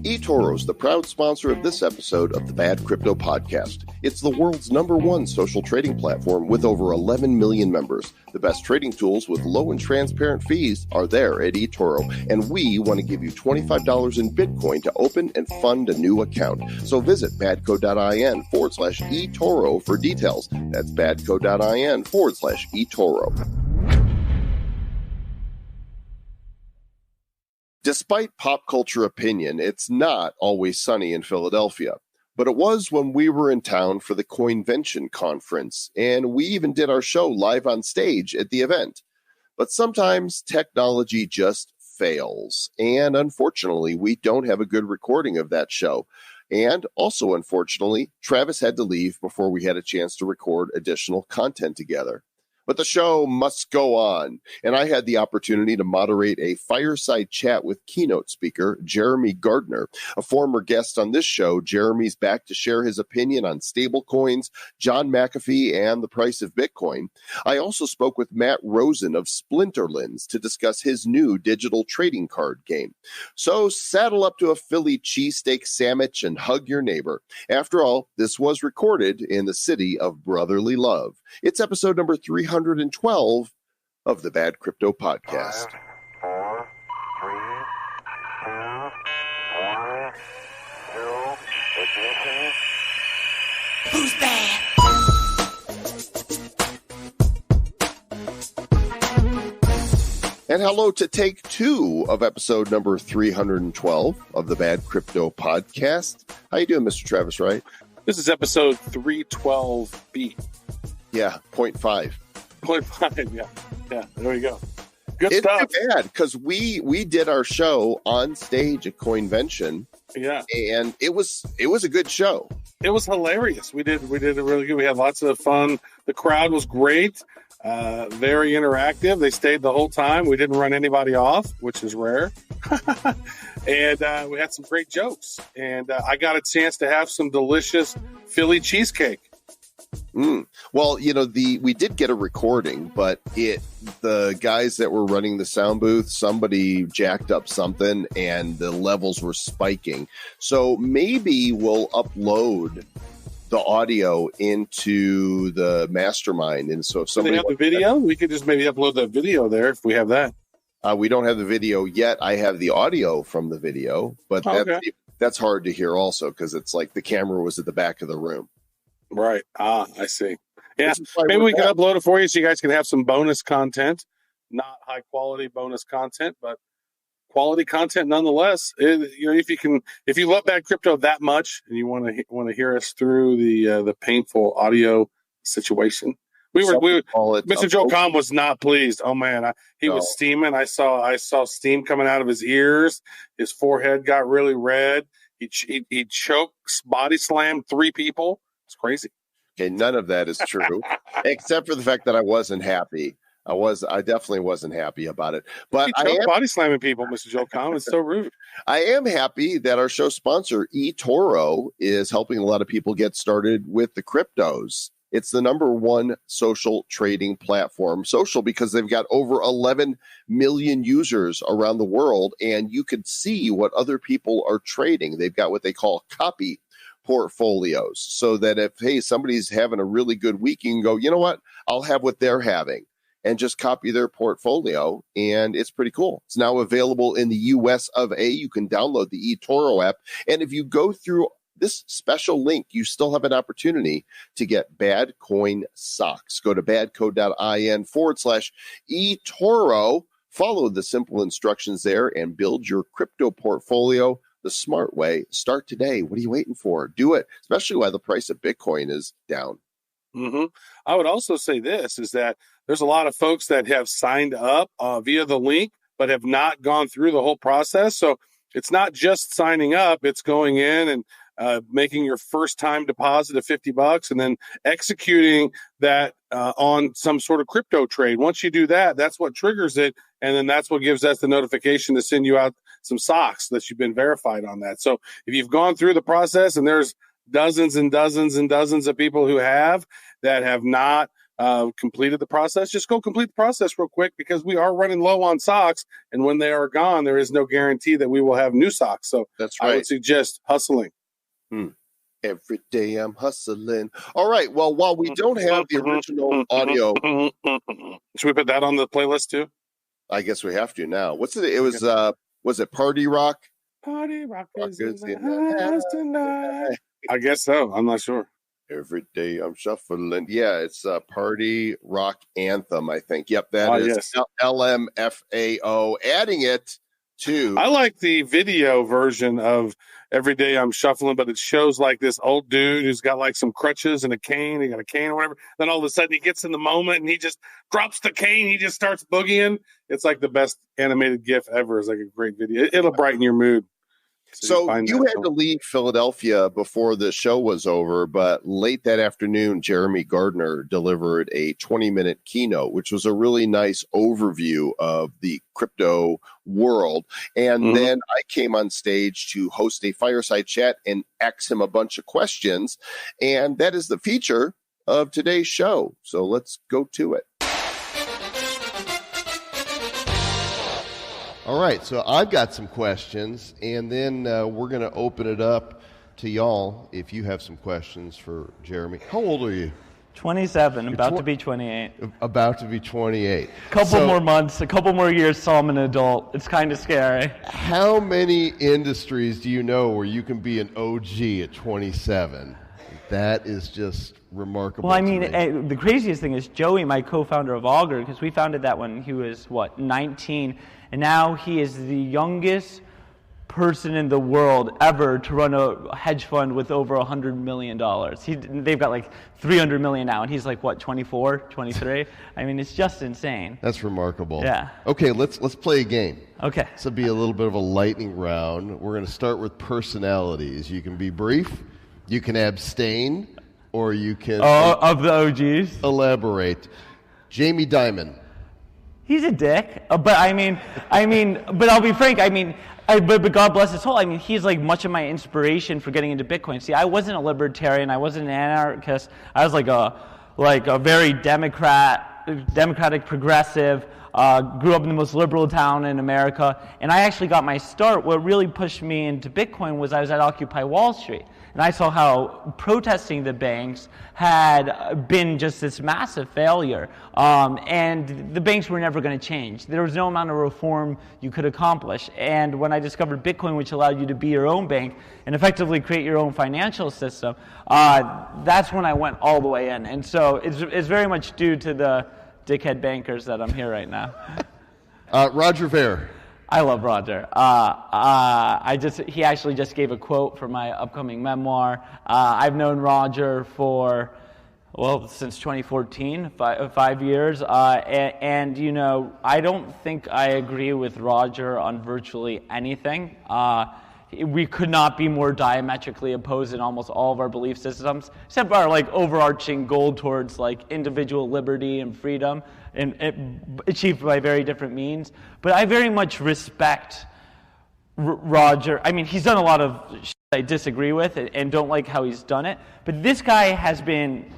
eToro's the proud sponsor of this episode of the Bad Crypto Podcast. It's the world's #1 social trading platform with over 11 million members. The best trading tools with low and transparent fees are there at eToro, and we want to give you $25 in Bitcoin to open and fund a new account. So visit badco.in/eToro for details. That's badco.in/eToro. Despite pop culture opinion, it's not always sunny in Philadelphia. But it was when we were in town for the Coinvention conference, and we even did our show live on stage at the event. But sometimes technology just fails, and unfortunately, we don't have a good recording of that show. And also, unfortunately, Travis had to leave before we had a chance to record additional content together. But the show must go on, and I had the opportunity to moderate a fireside chat with keynote speaker Jeremy Gardner, a former guest on this show. Jeremy's back to share his opinion on stablecoins, John McAfee, and the price of Bitcoin. I also spoke with Matt Rosen of Splinterlands to discuss his new digital trading card game. So saddle up to a Philly cheesesteak sandwich and hug your neighbor. After all, this was recorded in the city of brotherly love. It's episode number 312 of the Bad Crypto Podcast. 5, 4, 3, 2, 1, 2, ignition. Who's bad? And hello to take 2 of episode number 312 of the Bad Crypto Podcast. How you doing, Mr. Travis Wright? This is episode 312B. Yeah, 0.5. 0.5, yeah. Yeah, there we go. Good It's stuff. too bad, because we did our show on stage at Coinvention, Yeah, and it was a good show. it was hilarious. We did it really good. We had lots of fun. The crowd was great, very interactive. They stayed the whole time. We didn't run anybody off, which is rare. And we had some great jokes. And I got a chance to have some delicious Philly cheesecake. Well, we did get a recording, but the guys that were running the sound booth, somebody jacked up something and the levels were spiking. So maybe we'll upload the audio into the mastermind. And so if Do they somebody have the video? We could just maybe upload the video there if we have that. we don't have the video yet. I have the audio from the video, but that's hard to hear also because it's like the camera was at the back of the room. Right. I see. Yeah. Which is why Maybe we're we can back. upload it for you so you guys can have some bonus content. Not high quality bonus content, but quality content nonetheless. If you love Bad Crypto that much and you want to hear us through the painful audio situation. Mr. Joe Com was not pleased. Oh man, he was steaming. I saw steam coming out of his ears. His forehead got really red. He choked, body slammed 3 people. It's crazy. Okay, none of that is true, except for the fact that I wasn't happy. I definitely wasn't happy about it. But I am body slamming people, Mr. Joe Com. It's so rude. I am happy that our show sponsor, eToro, is helping a lot of people get started with the cryptos. It's the #1 social trading platform. Social because they've got over 11 million users around the world, and you can see what other people are trading. They've got what they call copy portfolios, so that if somebody's having a really good week, you can go, you know what, I'll have what they're having, and just copy their portfolio, and it's pretty cool. It's now available in the US of A. You can download the eToro app, and if you go through this special link, you still have an opportunity to get Bad Coin socks. Go to badco.in/eToro, follow the simple instructions there, and build your crypto portfolio the smart way. Start today. What are you waiting for? Do it, especially while the price of Bitcoin is down. Mm-hmm. I would also say this is that there's a lot of folks that have signed up via the link, but have not gone through the whole process. So it's not just signing up, it's going in and making your first time deposit of $50 and then executing that on some sort of crypto trade. Once you do that, that's what triggers it. And then that's what gives us the notification to send you out some socks that you've been verified on that. So if you've gone through the process, and there's dozens and dozens and dozens of people who have not completed the process, just go complete the process real quick, because we are running low on socks. And when they are gone, there is no guarantee that we will have new socks. So That's right. I would suggest hustling. Every day I'm hustling. All right. Well, while we don't have the original audio, Should we put that on the playlist too? I guess we have to now. What's it? It was it Party Rock? Party rock is Rockers in in the the house tonight. I guess so. I'm not sure. Every day I'm shuffling. Yeah, it's a Party Rock Anthem, I think. Yep, that is yes. LMFAO. Adding it to. I like the video version of Every Day I'm Shuffling, but it shows like this old dude who's got like some crutches and a cane. He got a cane or whatever. Then all of a sudden he gets in the moment and he just drops the cane. He just starts boogieing. It's like the best animated GIF ever. It's like a great video. It'll brighten your mood. So you had to leave Philadelphia before the show was over, but late that afternoon, Jeremy Gardner delivered a 20-minute keynote, which was a really nice overview of the crypto world. And then I came on stage to host a fireside chat and ask him a bunch of questions. And that is the feature of today's show. So let's go to it. All right, so I've got some questions, and then we're going to open it up to y'all if you have some questions for Jeremy. How old are you? 27, about to be 28. About to be 28. Couple more months, a couple more years till I'm an adult. It's kind of scary. How many industries do you know where you can be an OG at 27? That is just remarkable. Well, I mean, the craziest thing is Joey, my co-founder of Augur, because we founded that when he was, 19, and now he is the youngest person in the world ever to run a hedge fund with over $100 million. They've got like $300 million now, and he's like, 24, 23? I mean, it's just insane. That's remarkable. Yeah. Okay, let's play a game. Okay. This will be a little bit of a lightning round. We're going to start with personalities. You can be brief, you can abstain, or you can... of the OGs? Elaborate. Jamie Dimon. He's a dick, but but I'll be frank. But God bless his soul. I mean, he's like much of my inspiration for getting into Bitcoin. See, I wasn't a libertarian. I wasn't an anarchist. I was like a very democratic progressive. Grew up in the most liberal town in America, and I actually got my start. What really pushed me into Bitcoin was I was at Occupy Wall Street, and I saw how protesting the banks had been just this massive failure, and the banks were never going to change. There was no amount of reform you could accomplish, and when I discovered Bitcoin, which allowed you to be your own bank and effectively create your own financial system, that's when I went all the way in. And so it's very much due to the dickhead bankers that I'm here right now. Roger Ver. I love Roger. He actually just gave a quote for my upcoming memoir. I've known Roger for, since 2014, 5 years. And you know, I don't think I agree with Roger on virtually anything. We could not be more diametrically opposed in almost all of our belief systems, except our like overarching goal towards like individual liberty and freedom, and achieved by very different means. But I very much respect Roger. I mean, he's done a lot of shit I disagree with and don't like how he's done it. But this guy has been,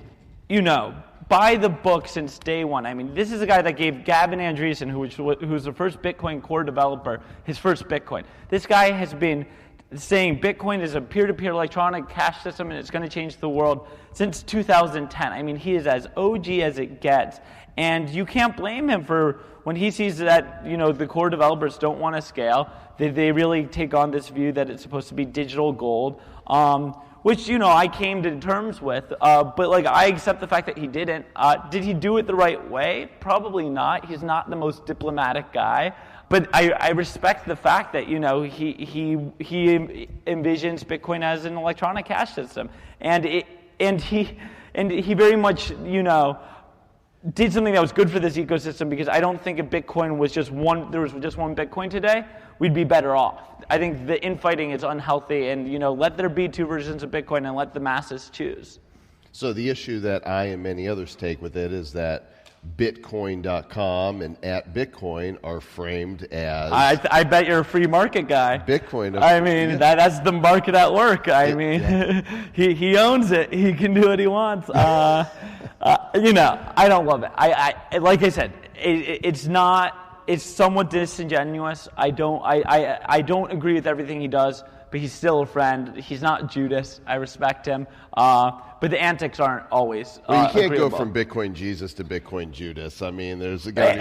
by the book since day one. I mean, this is a guy that gave Gavin Andreessen, who's the first Bitcoin core developer, his first Bitcoin. This guy has been saying Bitcoin is a peer-to-peer electronic cash system and it's going to change the world since 2010. I mean, he is as OG as it gets. And you can't blame him for when he sees that, the core developers don't want to scale. They really take on this view that it's supposed to be digital gold. Which, I came to terms with, but I accept the fact that he didn't. Did he do it the right way? Probably not. He's not the most diplomatic guy. But I respect the fact that, he envisions Bitcoin as an electronic cash system. And he very much, did something that was good for this ecosystem, because I don't think if Bitcoin was there was just one Bitcoin today, we'd be better off. I think the infighting is unhealthy, and let there be two versions of Bitcoin and let the masses choose. So the issue that I and many others take with it is that Bitcoin.com and at Bitcoin are framed as I bet you're a free market guy. Bitcoin. I mean, that's the market at work. I mean, he owns it. He can do what he wants. I don't love it. I like I said, it's not. It's somewhat disingenuous. I don't agree with everything he does, but he's still a friend. He's not Judas. I respect him. But the antics aren't always Well, you can't agreeable. go from Bitcoin Jesus to Bitcoin Judas. I mean, there's a guy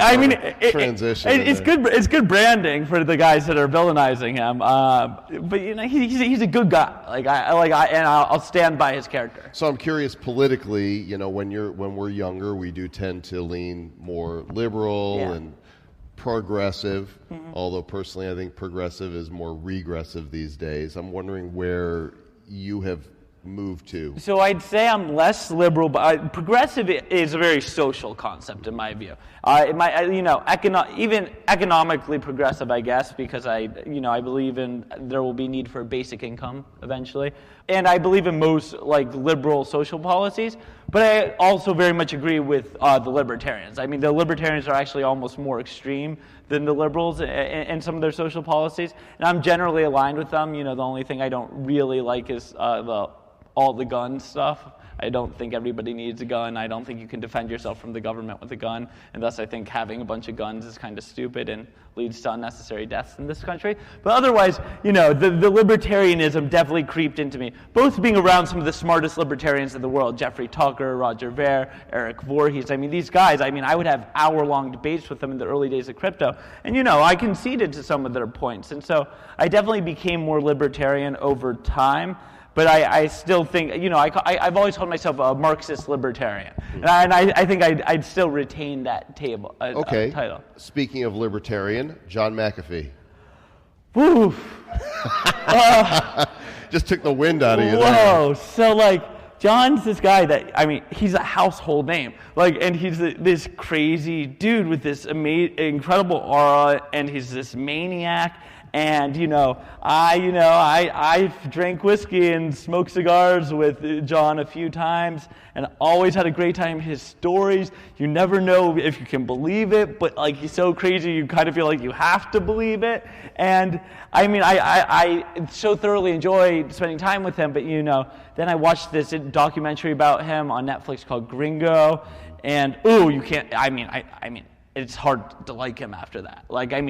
transition. It's good. It's good branding for the guys that are villainizing him. But he's a good guy. I'll stand by his character. So I'm curious, politically, when we're younger, we do tend to lean more liberal and progressive. Although personally, I think progressive is more regressive these days. I'm wondering where you have moved to. So I'd say I'm less liberal, but progressive is a very social concept in my view. Even economically progressive, I guess, because I believe in there will be need for a basic income eventually, and I believe in most liberal social policies. But I also very much agree with the libertarians. I mean, the libertarians are actually almost more extreme than the liberals in some of their social policies, and I'm generally aligned with them. The only thing I don't really like is all the gun stuff. I don't think everybody needs a gun. I don't think you can defend yourself from the government with a gun. And thus I think having a bunch of guns is kind of stupid and leads to unnecessary deaths in this country. But otherwise, the libertarianism definitely creeped into me. Both being around some of the smartest libertarians in the world, Jeffrey Tucker, Roger Ver, Eric Voorhees. I mean, these guys, I would have hour-long debates with them in the early days of crypto. And, I conceded to some of their points. And so I definitely became more libertarian over time. But I still think, I've always called myself a Marxist libertarian. And I think I'd still retain that title. Speaking of libertarian, John McAfee. Woo! Just took the wind out of you Whoa! So, John's this guy that, he's a household name. And he's this crazy dude with this incredible aura, and he's this maniac. And, I drank whiskey and smoked cigars with John a few times and always had a great time. His stories, you never know if you can believe it, but, he's so crazy you kind of feel like you have to believe it. And, I so thoroughly enjoyed spending time with him, but, then I watched this documentary about him on Netflix called Gringo, and, you can't, it's hard to like him after that.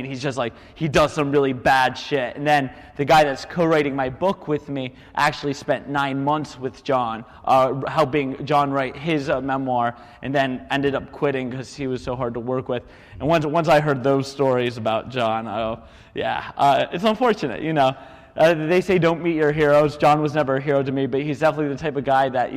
He's just he does some really bad shit. And then the guy that's co-writing my book with me actually spent 9 months with John, helping John write his memoir, and then ended up quitting because he was so hard to work with. And once I heard those stories about John, it's unfortunate, they say don't meet your heroes. John was never a hero to me, but he's definitely the type of guy that,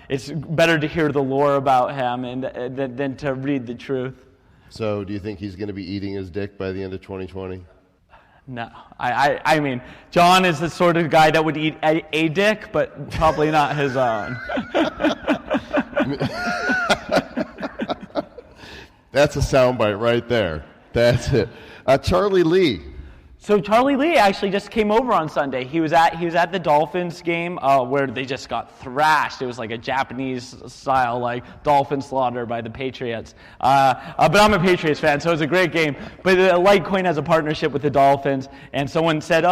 it's better to hear the lore about him than to read the truth. So do you think he's going to be eating his dick by the end of 2020? No. John is the sort of guy that would eat a dick, but probably not his own. That's a soundbite right there. That's it. Charlie Lee. So Charlie Lee actually just came over on Sunday. He was at the Dolphins game where they just got thrashed. It was like a Japanese-style dolphin slaughter by the Patriots. But I'm a Patriots fan, so it was a great game. But Litecoin has a partnership with the Dolphins, and someone said,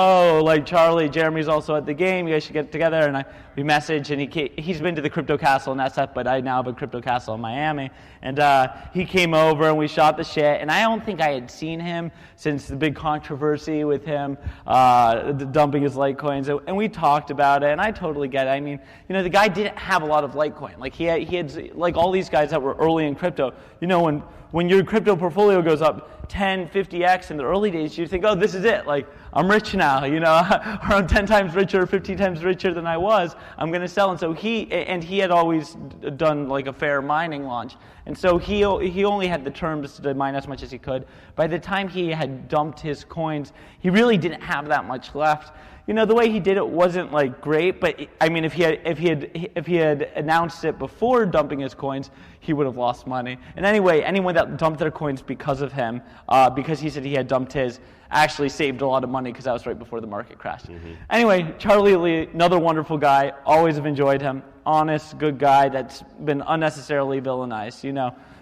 Charlie, Jeremy's also at the game. You guys should get together. And we messaged, and he's been to the Crypto Castle in SF, but I now have a Crypto Castle in Miami. And he came over, and we shot the shit. And I don't think I had seen him since the big controversy with him dumping his Litecoins, and we talked about it, and I totally get it. The guy didn't have a lot of Litecoin. He had all these guys that were early in crypto. When your crypto portfolio goes up 10, 50x in the early days, you think, oh, this is it. I'm rich now, or I'm 10 times richer, 15 times richer than I was. I'm going to sell. And so he had always done a fair mining launch. And so he only had the terms to mine as much as he could. By the time he had dumped his coins, he really didn't have that much left. The way he did it wasn't great, but if he had announced it before dumping his coins, he would have lost money. And anyway, anyone that dumped their coins because of him, because he said he had dumped his, actually saved a lot of money because that was right before the market crashed. Mm-hmm. Anyway, Charlie Lee, another wonderful guy. Always have enjoyed him. Honest, good guy that's been unnecessarily villainized.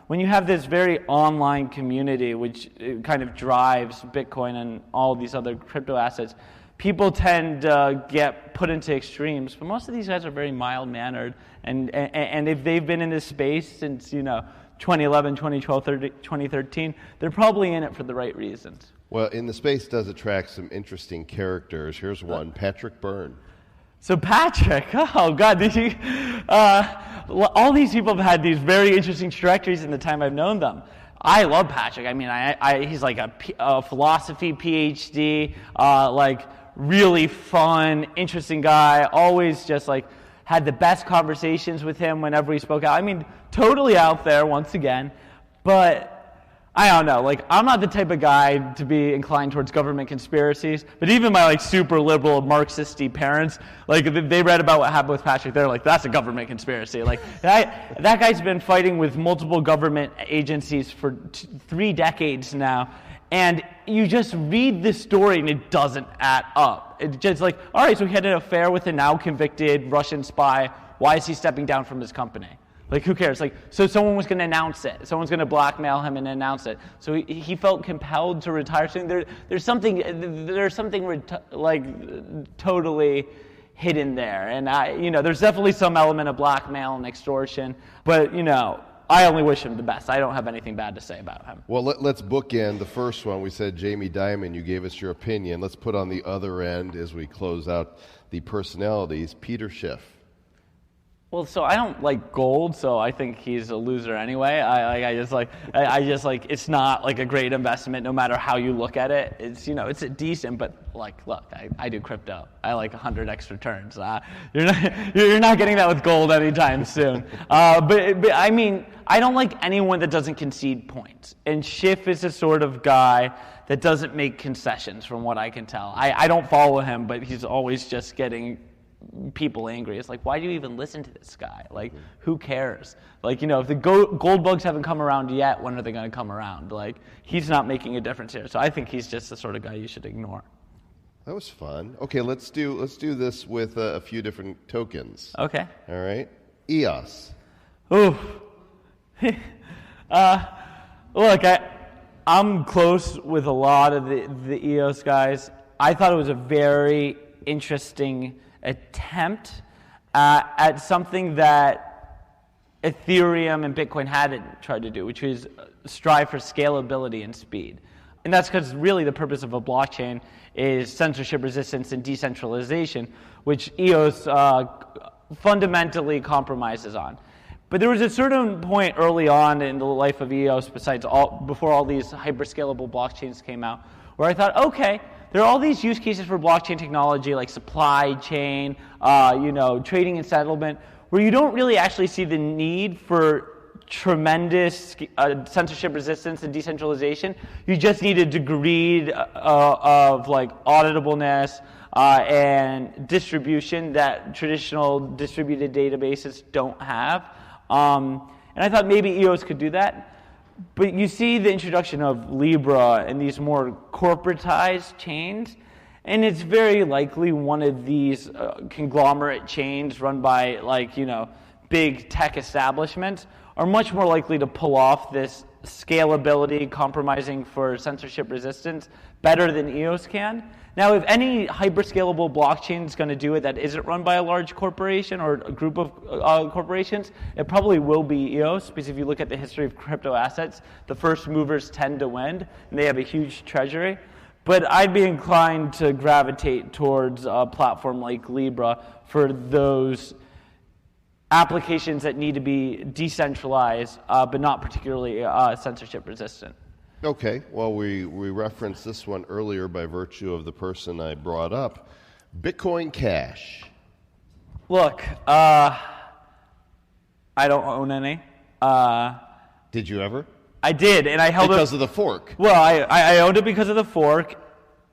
when you have this very online community, which kind of drives Bitcoin and all these other crypto assets, people tend to get put into extremes. But most of these guys are very mild-mannered, and if they've been in this space since 2011, 2012, 2013, they're probably in it for the right reasons. Well, in the space does attract some interesting characters. Here's one, Patrick Byrne. So Patrick, oh God, all these people have had these very interesting trajectories in the time I've known them. I love Patrick. I mean, he's like a philosophy PhD, like really fun, interesting guy. Always just like had the best conversations with him whenever he spoke out. I mean, totally out there once again, but I don't know, like, I'm not the type of guy to be inclined towards government conspiracies, but even my, like, super liberal Marxist-y parents, like, they read about what happened with Patrick, they're like, that's a government conspiracy. Like, that guy's been fighting with multiple government agencies for 3 decades now, and you just read this story and it doesn't add up. It's just like, all right, so he had an affair with a now convicted Russian spy, why is he stepping down from his company? Like, who cares? Like, so someone was going to announce it. Someone's going to blackmail him and announce it. So he felt compelled to retire. So there's something like totally hidden there. And there's definitely some element of blackmail and extortion. But I only wish him the best. I don't have anything bad to say about him. Well, let's bookend the first one. We said Jamie Dimon. You gave us your opinion. Let's put on the other end as we close out the personalities. Peter Schiff. Well, so I don't like gold, so I think he's a loser anyway. I just like it's not like a great investment no matter how you look at it. It's it's a decent, but like look, I do crypto. I like 100x returns. You're not getting that with gold anytime soon. But I mean, I don't like anyone that doesn't concede points. And Schiff is the sort of guy that doesn't make concessions, from what I can tell. I don't follow him, but he's always just getting people angry. It's like, why do you even listen to this guy? Like, who cares? Like, if the gold bugs haven't come around yet, when are they going to come around? Like, he's not making a difference here. So I think he's just the sort of guy you should ignore. That was fun. Okay, let's do this with a few different tokens. Okay. All right. EOS. Ooh. Look, I'm close with a lot of the EOS guys. I thought it was a very interesting attempt at something that Ethereum and Bitcoin hadn't tried to do, which was strive for scalability and speed. And that's because really the purpose of a blockchain is censorship resistance and decentralization, which EOS fundamentally compromises on. But there was a certain point early on in the life of EOS, before all these hyperscalable blockchains came out, where I thought, okay, there are all these use cases for blockchain technology like supply chain, trading and settlement, where you don't really actually see the need for tremendous censorship resistance and decentralization. You just need a degree of like auditableness and distribution that traditional distributed databases don't have. And I thought maybe EOS could do that. But you see the introduction of Libra and these more corporatized chains, and it's very likely one of these conglomerate chains run by big tech establishments are much more likely to pull off this scalability, compromising for censorship resistance better than EOS can. Now, if any hyperscalable blockchain is going to do it that isn't run by a large corporation or a group of corporations, it probably will be EOS, because if you look at the history of crypto assets, the first movers tend to win, and they have a huge treasury. But I'd be inclined to gravitate towards a platform like Libra for those applications that need to be decentralized, but not particularly censorship resistant. Okay, well, we referenced this one earlier by virtue of the person I brought up. Bitcoin Cash. Look, I don't own any. Did you ever? I did, and I held it because of the fork. Well, I owned it because of the fork,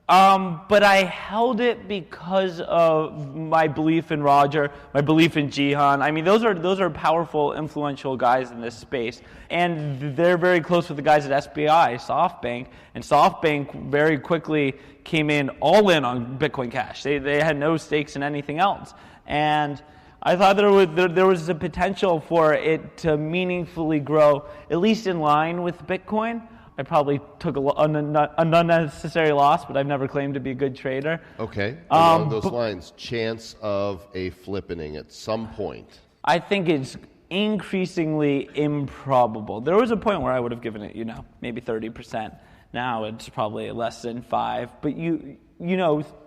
but I held it because of my belief in Roger, my belief in Jihan. I mean, those are powerful, influential guys in this space, and they're very close with the guys at SBI, SoftBank, and SoftBank very quickly came in all in on Bitcoin Cash. They had no stakes in anything else, and I thought there was a potential for it to meaningfully grow, at least in line with Bitcoin. I probably took an unnecessary loss, but I've never claimed to be a good trader. Okay. Along those lines, chance of a flippening at some point. I think it's increasingly improbable. There was a point where I would have given it, maybe 30%. Now it's probably less than 5%. But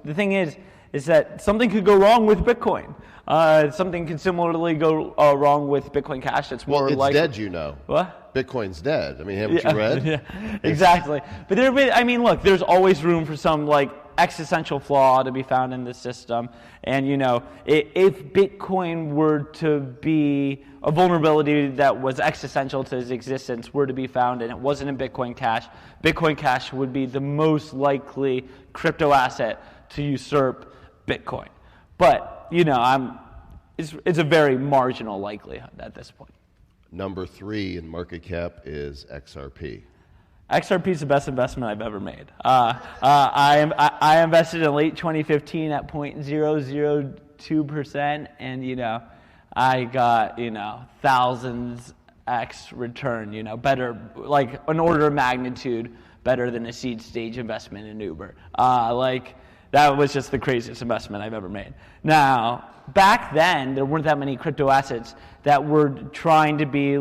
the thing is that something could go wrong with Bitcoin. Something could similarly go wrong with Bitcoin Cash. It's more it's like dead, What? Bitcoin's dead. I mean, haven't you read? Yeah, exactly. But look, there's always room for some existential flaw to be found in the system. And if Bitcoin were to be a vulnerability that was existential to its existence were to be found, and it wasn't in Bitcoin Cash would be the most likely crypto asset to usurp Bitcoin. But it's a very marginal likelihood at this point. Number 3 in market cap is XRP. XRP is the best investment I've ever made. I invested in late 2015 at 0.002%, and I got thousands x return. Better, like an order of magnitude better than a seed stage investment in Uber. That was just the craziest investment I've ever made. Now, back then, there weren't that many crypto assets that were trying to be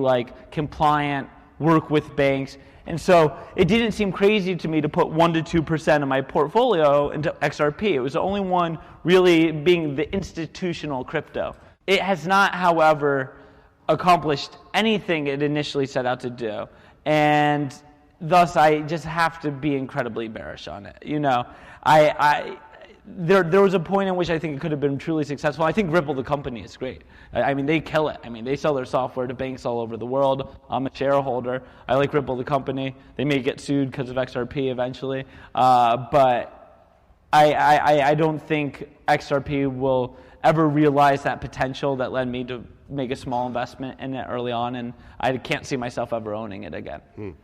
compliant, work with banks. And so it didn't seem crazy to me to put 1% to 2% of my portfolio into XRP. It was the only one really being the institutional crypto. It has not, however, accomplished anything it initially set out to do. And thus, I just have to be incredibly bearish on it. There was a point in which I think it could have been truly successful. I think Ripple, the company, is great. They kill it. They sell their software to banks all over the world. I'm a shareholder. I like Ripple, the company. They may get sued because of XRP eventually. But I don't think XRP will ever realize that potential that led me to make a small investment in it early on, and I can't see myself ever owning it again.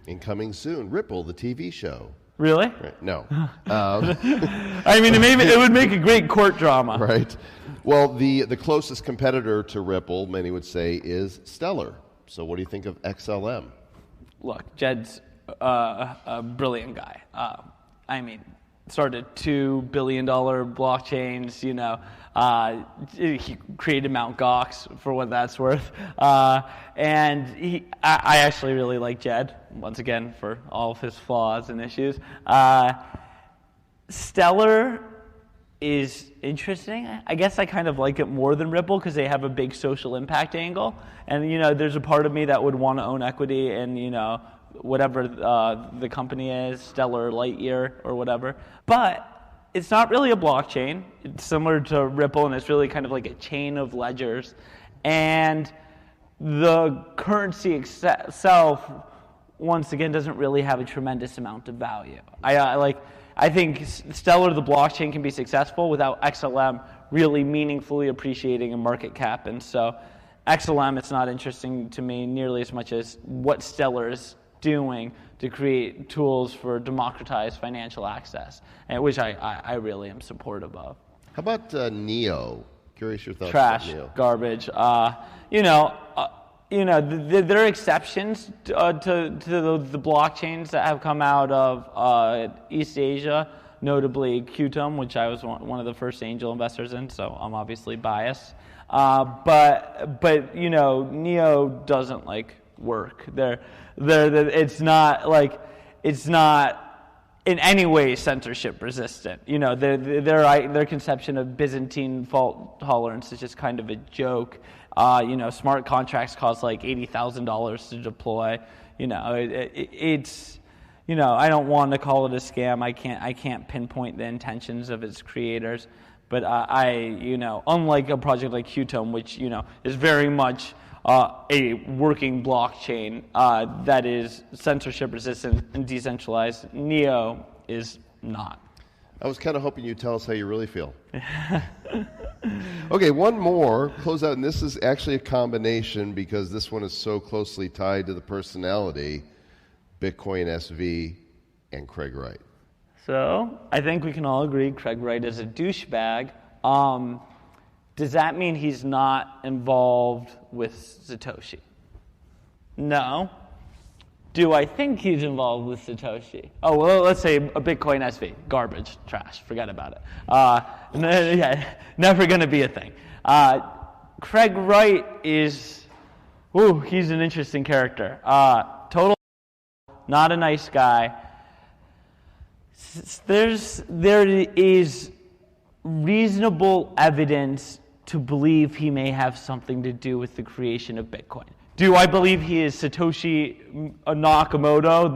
Incoming soon, Ripple, the TV show. Really? Right. No. It would make a great court drama. Right. Well, the closest competitor to Ripple, many would say, is Stellar. So what do you think of XLM? Look, Jed's a brilliant guy. Started $2 billion blockchains, he created Mt. Gox for what that's worth. And I actually really like Jed, once again, for all of his flaws and issues. Stellar is interesting. I guess I kind of like it more than Ripple because they have a big social impact angle. And, there's a part of me that would want to own equity in, whatever the company is, Stellar, Lightyear, or whatever. But it's not really a blockchain. It's similar to Ripple, and it's really kind of like a chain of ledgers. And the currency itself, once again, doesn't really have a tremendous amount of value. I think Stellar, the blockchain, can be successful without XLM really meaningfully appreciating in market cap. And so XLM, it's not interesting to me nearly as much as what Stellar is doing to create tools for democratized financial access, which I really am supportive of. How about Neo? Curious your thoughts. Trash, on Neo. garbage. There are exceptions to the blockchains that have come out of East Asia, notably Qtum, which I was one of the first angel investors in, so I'm obviously biased. But Neo doesn't work. It's not in any way censorship resistant. Their conception of Byzantine fault tolerance is just kind of a joke. Smart contracts cost $80,000 to deploy. It's I don't want to call it a scam. I can't pinpoint the intentions of its creators, but unlike a project like Qtum, which is very much a working blockchain that is censorship resistant and decentralized, Neo is not. I was kind of hoping you'd tell us how you really feel. Okay, one more, close out, and this is actually a combination because this one is so closely tied to the personality, Bitcoin SV and Craig Wright. So I think we can all agree Craig Wright is a douchebag. Does that mean he's not involved with Satoshi? No. Do I think he's involved with Satoshi? Oh, well, let's say a Bitcoin SV. Garbage. Trash. Forget about it. Yeah, never going to be a thing. Craig Wright is, he's an interesting character. Total, not a nice guy. There is reasonable evidence to believe he may have something to do with the creation of Bitcoin. Do I believe he is Satoshi Nakamoto,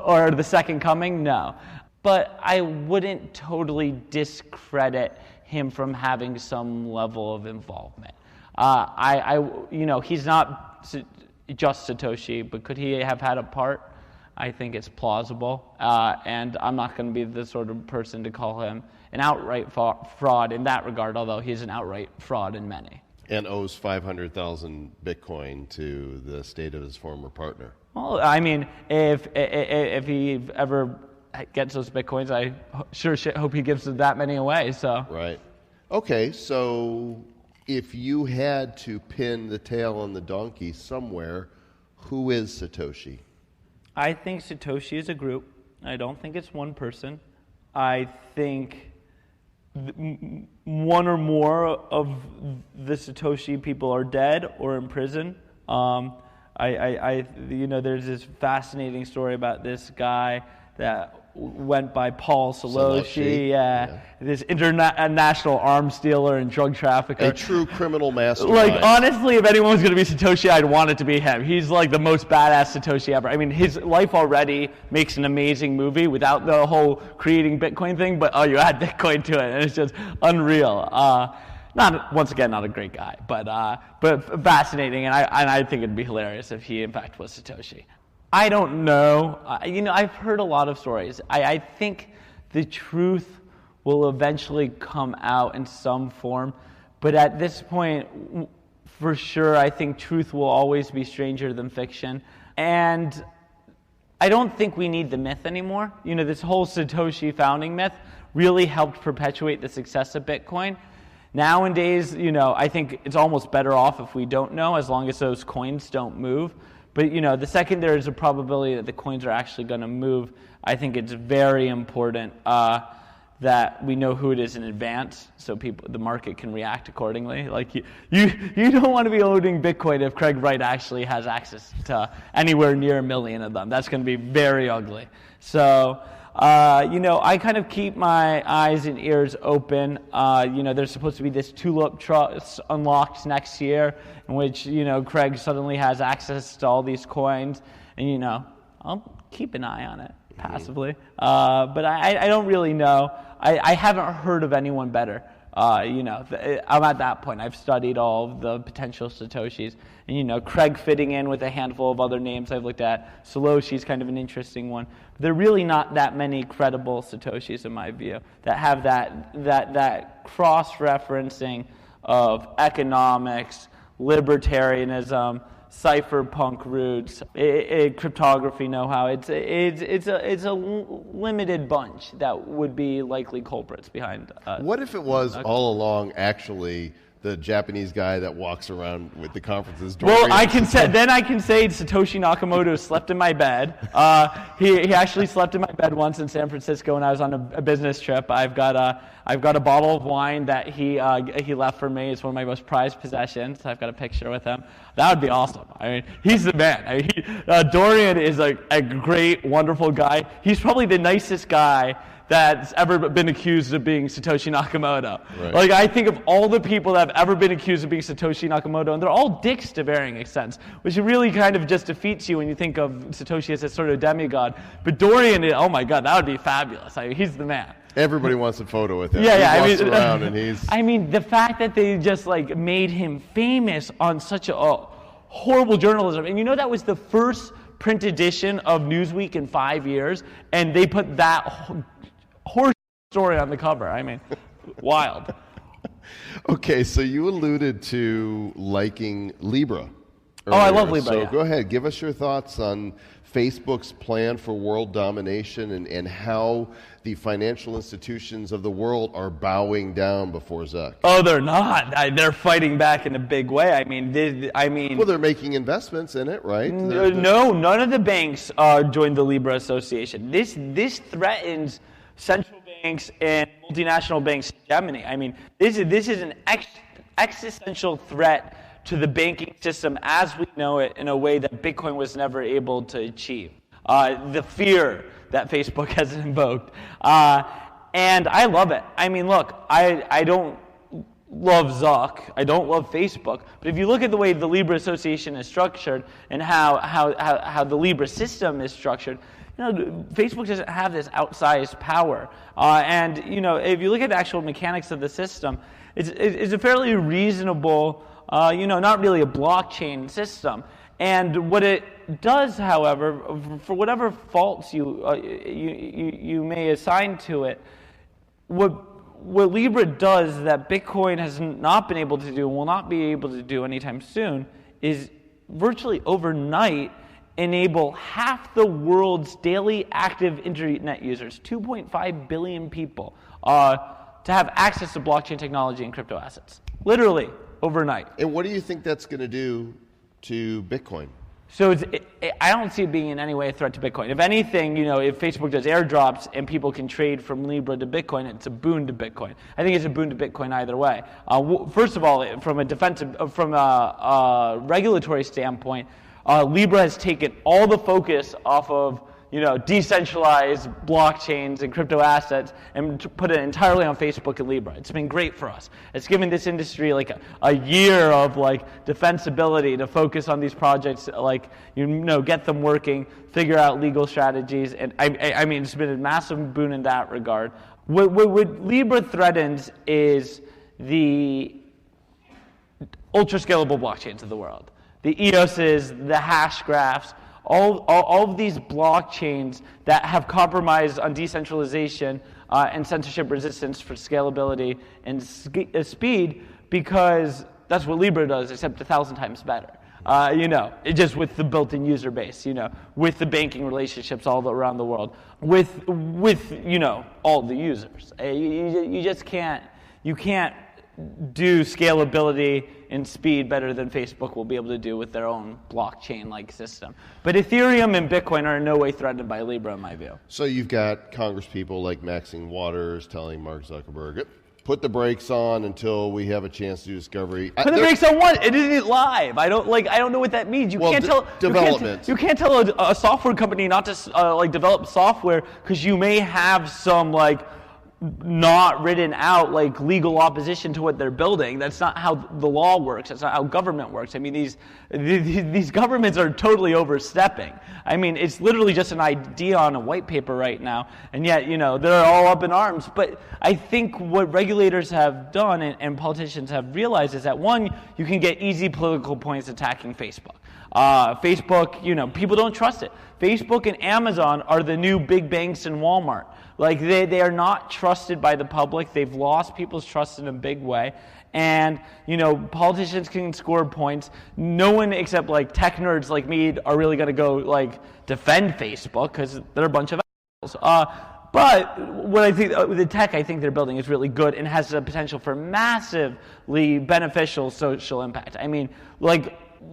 or the second coming? No. But I wouldn't totally discredit him from having some level of involvement. He's not just Satoshi, but could he have had a part? I think it's plausible, and I'm not going to be the sort of person to call him an outright fraud in that regard, although he's an outright fraud in many. And owes 500,000 Bitcoin to the state of his former partner. Well, I mean, if he ever gets those Bitcoins, I sure hope he gives that many away. So right. Okay, so if you had to pin the tail on the donkey somewhere, who is Satoshi? I think Satoshi is a group. I don't think it's one person. I think one or more of the Satoshi people are dead or in prison. There's this fascinating story about this guy that went by Paul Saloshi, this international arms dealer and drug trafficker. A true criminal mastermind. Like, honestly, if anyone was going to be Satoshi, I'd want it to be him. He's like the most badass Satoshi ever. I mean, his life already makes an amazing movie without the whole creating Bitcoin thing, but you add Bitcoin to it, and it's just unreal. Once again, not a great guy, but fascinating, and I think it'd be hilarious if he, in fact, was Satoshi. I don't know. I've heard a lot of stories. I think the truth will eventually come out in some form, but at this point, for sure, I think truth will always be stranger than fiction. And I don't think we need the myth anymore. This whole Satoshi founding myth really helped perpetuate the success of Bitcoin. Nowadays, I think it's almost better off if we don't know, as long as those coins don't move. But, the second there is a probability that the coins are actually going to move, I think it's very important that we know who it is in advance so the market can react accordingly. Like, you don't want to be owning Bitcoin if Craig Wright actually has access to anywhere near 1 million of them. That's going to be very ugly. So, I kind of keep my eyes and ears open. There's supposed to be this Tulip Trust unlocked next year in which, Craig suddenly has access to all these coins. And, I'll keep an eye on it passively. But I don't really know. I haven't heard of anyone better. I'm at that point. I've studied all of the potential Satoshis. And, Craig fitting in with a handful of other names I've looked at. Saloshi's kind of an interesting one. But there are really not that many credible Satoshis, in my view, that have that cross-referencing of economics, libertarianism, cypherpunk roots, cryptography know-how. It's a limited bunch that would be likely culprits behind. What if it was all along actually the Japanese guy that walks around with the conferences? Well, I can say Satoshi Nakamoto slept in my bed. He actually slept in my bed once in San Francisco when I was on a business trip. I've got a bottle of wine that he left for me. It's one of my most prized possessions. I've got a picture with him. That would be awesome. I mean, he's the man. I mean, Dorian is a great, wonderful guy. He's probably the nicest guy that's ever been accused of being Satoshi Nakamoto. Right. Like, I think of all the people that have ever been accused of being Satoshi Nakamoto, and they're all dicks to varying extents, which really kind of just defeats you when you think of Satoshi as a sort of demigod. But Dorian, oh my God, that would be fabulous. I mean, he's the man. Everybody wants a photo with him. Yeah, he walks around and he's... I mean, the fact that they just made him famous on such a horrible journalism, and that was the first print edition of Newsweek in 5 years, and they put that horse story on the cover. I mean, wild. Okay, so you alluded to liking Libra earlier. Oh, I love Libra. So go ahead, give us your thoughts on Facebook's plan for world domination and how the financial institutions of the world are bowing down before Zuck? Oh, they're not. They're fighting back in a big way. Well, they're making investments in it, right? No, none of the banks joined the Libra Association. This threatens central banks and multinational banks' hegemony. I mean, this is an existential threat to the banking system as we know it in a way that Bitcoin was never able to achieve. The fear that Facebook has invoked. And I love it. I mean, look, I don't love Zuck. I don't love Facebook. But if you look at the way the Libra Association is structured and how the Libra system is structured, Facebook doesn't have this outsized power. And if you look at the actual mechanics of the system, it's a fairly reasonable, not really a blockchain system. And what it does, however, for whatever faults you may assign to it, what Libra does that Bitcoin has not been able to do and will not be able to do anytime soon is virtually overnight enable half the world's daily active internet users, 2.5 billion people, to have access to blockchain technology and crypto assets. Literally, overnight. And what do you think that's going to do to Bitcoin? So I don't see it being in any way a threat to Bitcoin. If anything, if Facebook does airdrops and people can trade from Libra to Bitcoin, it's a boon to Bitcoin. I think it's a boon to Bitcoin either way. First of all, from a regulatory standpoint, Libra has taken all the focus off of decentralized blockchains and crypto assets and put it entirely on Facebook and Libra. It's been great for us. It's given this industry like a year of defensibility to focus on these projects, get them working, figure out legal strategies, and I mean it's been a massive boon in that regard. What Libra threatens is the ultra scalable blockchains of the world, the EOSs, the hash graphs. All of these blockchains that have compromised on decentralization and censorship resistance for scalability and speed, because that's what Libra does, except 1,000 times better. Just with the built-in user base, with the banking relationships all around the world, with all the users. You just can't do scalability and speed better than Facebook will be able to do with their own blockchain-like system. But Ethereum and Bitcoin are in no way threatened by Libra, in my view. So you've got Congress people like Maxine Waters telling Mark Zuckerberg, put the brakes on until we have a chance to do discovery. Put the brakes on what? It isn't live. I don't know what that means. You can't tell development. You can't tell a software company not to develop software because you may have some not written out legal opposition to what they're building. That's not how the law works. That's not how government works. I mean, these governments are totally overstepping. I mean, it's literally just an idea on a white paper right now, and yet they're all up in arms. But I think what regulators have done and politicians have realized is that one, you can get easy political points attacking Facebook. Facebook, people don't trust it. Facebook and Amazon are the new big banks in Walmart. They are not trusted by the public. They've lost people's trust in a big way. And, politicians can score points. No one except tech nerds like me are really going to go defend Facebook because they're a bunch of assholes. But what I think, the tech I think they're building is really good and has the potential for massively beneficial social impact. I mean,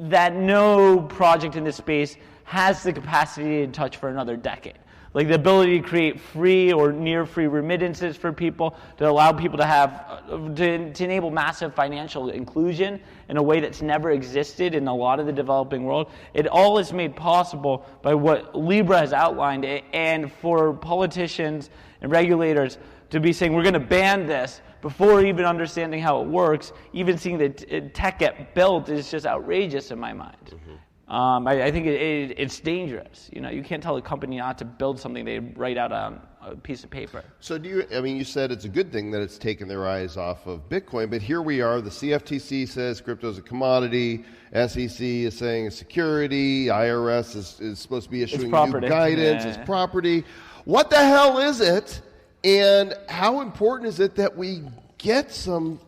that no project in this space has the capacity to touch for another decade. The ability to create free or near free remittances for people, to allow people to have, to enable massive financial inclusion in a way that's never existed in a lot of the developing world. It all is made possible by what Libra has outlined, and for politicians and regulators to be saying we're going to ban this before even understanding how it works, even seeing the tech get built is just outrageous in my mind. Mm-hmm. I think it's dangerous. You can't tell a company not to build something they write out on a piece of paper. So you said it's a good thing that it's taken their eyes off of Bitcoin, but here we are. The CFTC says crypto is a commodity. SEC is saying it's security. IRS is supposed to be issuing new guidance. It's property. What the hell is it? And how important is it that we get some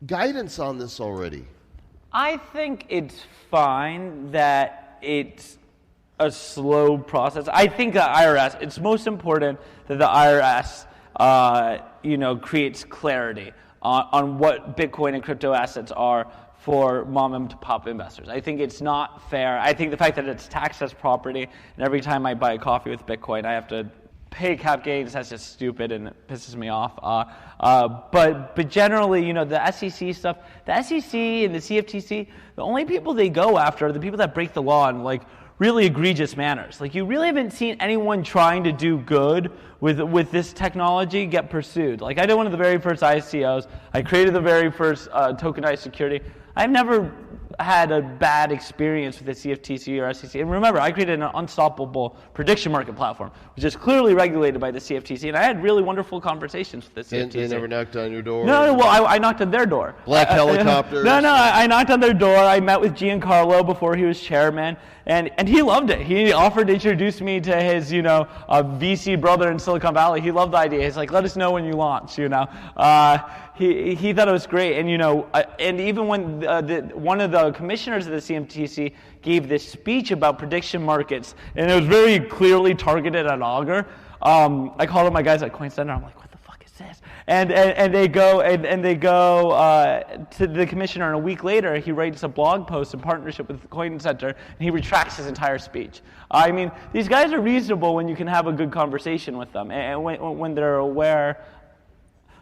guidance on this already? I think it's fine that it's a slow process. I think the IRS, it's most important that the IRS, creates clarity on what Bitcoin and crypto assets are for mom and pop investors. I think it's not fair. I think the fact that it's taxed as property, and every time I buy a coffee with Bitcoin, I have to pay cap gains, that's just stupid and it pisses me off. But generally, the SEC stuff, the SEC and the CFTC, the only people they go after are the people that break the law in really egregious manners. You really haven't seen anyone trying to do good with this technology get pursued. I did one of the very first ICOs. I created the very first tokenized security. I've never had a bad experience with the CFTC or SEC. And remember, I created an unstoppable prediction market platform, which is clearly regulated by the CFTC. And I had really wonderful conversations with the CFTC. They never knocked on your door? No, well, I knocked on their door. Black helicopters? No, I knocked on their door. I met with Giancarlo before he was chairman, and he loved it. He offered to introduce me to his, VC brother in Silicon Valley. He loved the idea. He's like, let us know when you launch, He thought it was great. And, and even when one of the commissioners of the CFTC gave this speech about prediction markets, and it was very clearly targeted at Augur, I called up my guys at Coin Center. I'm like, what the fuck is this? And they go to the commissioner, and a week later he writes a blog post in partnership with Coin Center, and he retracts his entire speech. I mean, these guys are reasonable when you can have a good conversation with them, and when they're aware.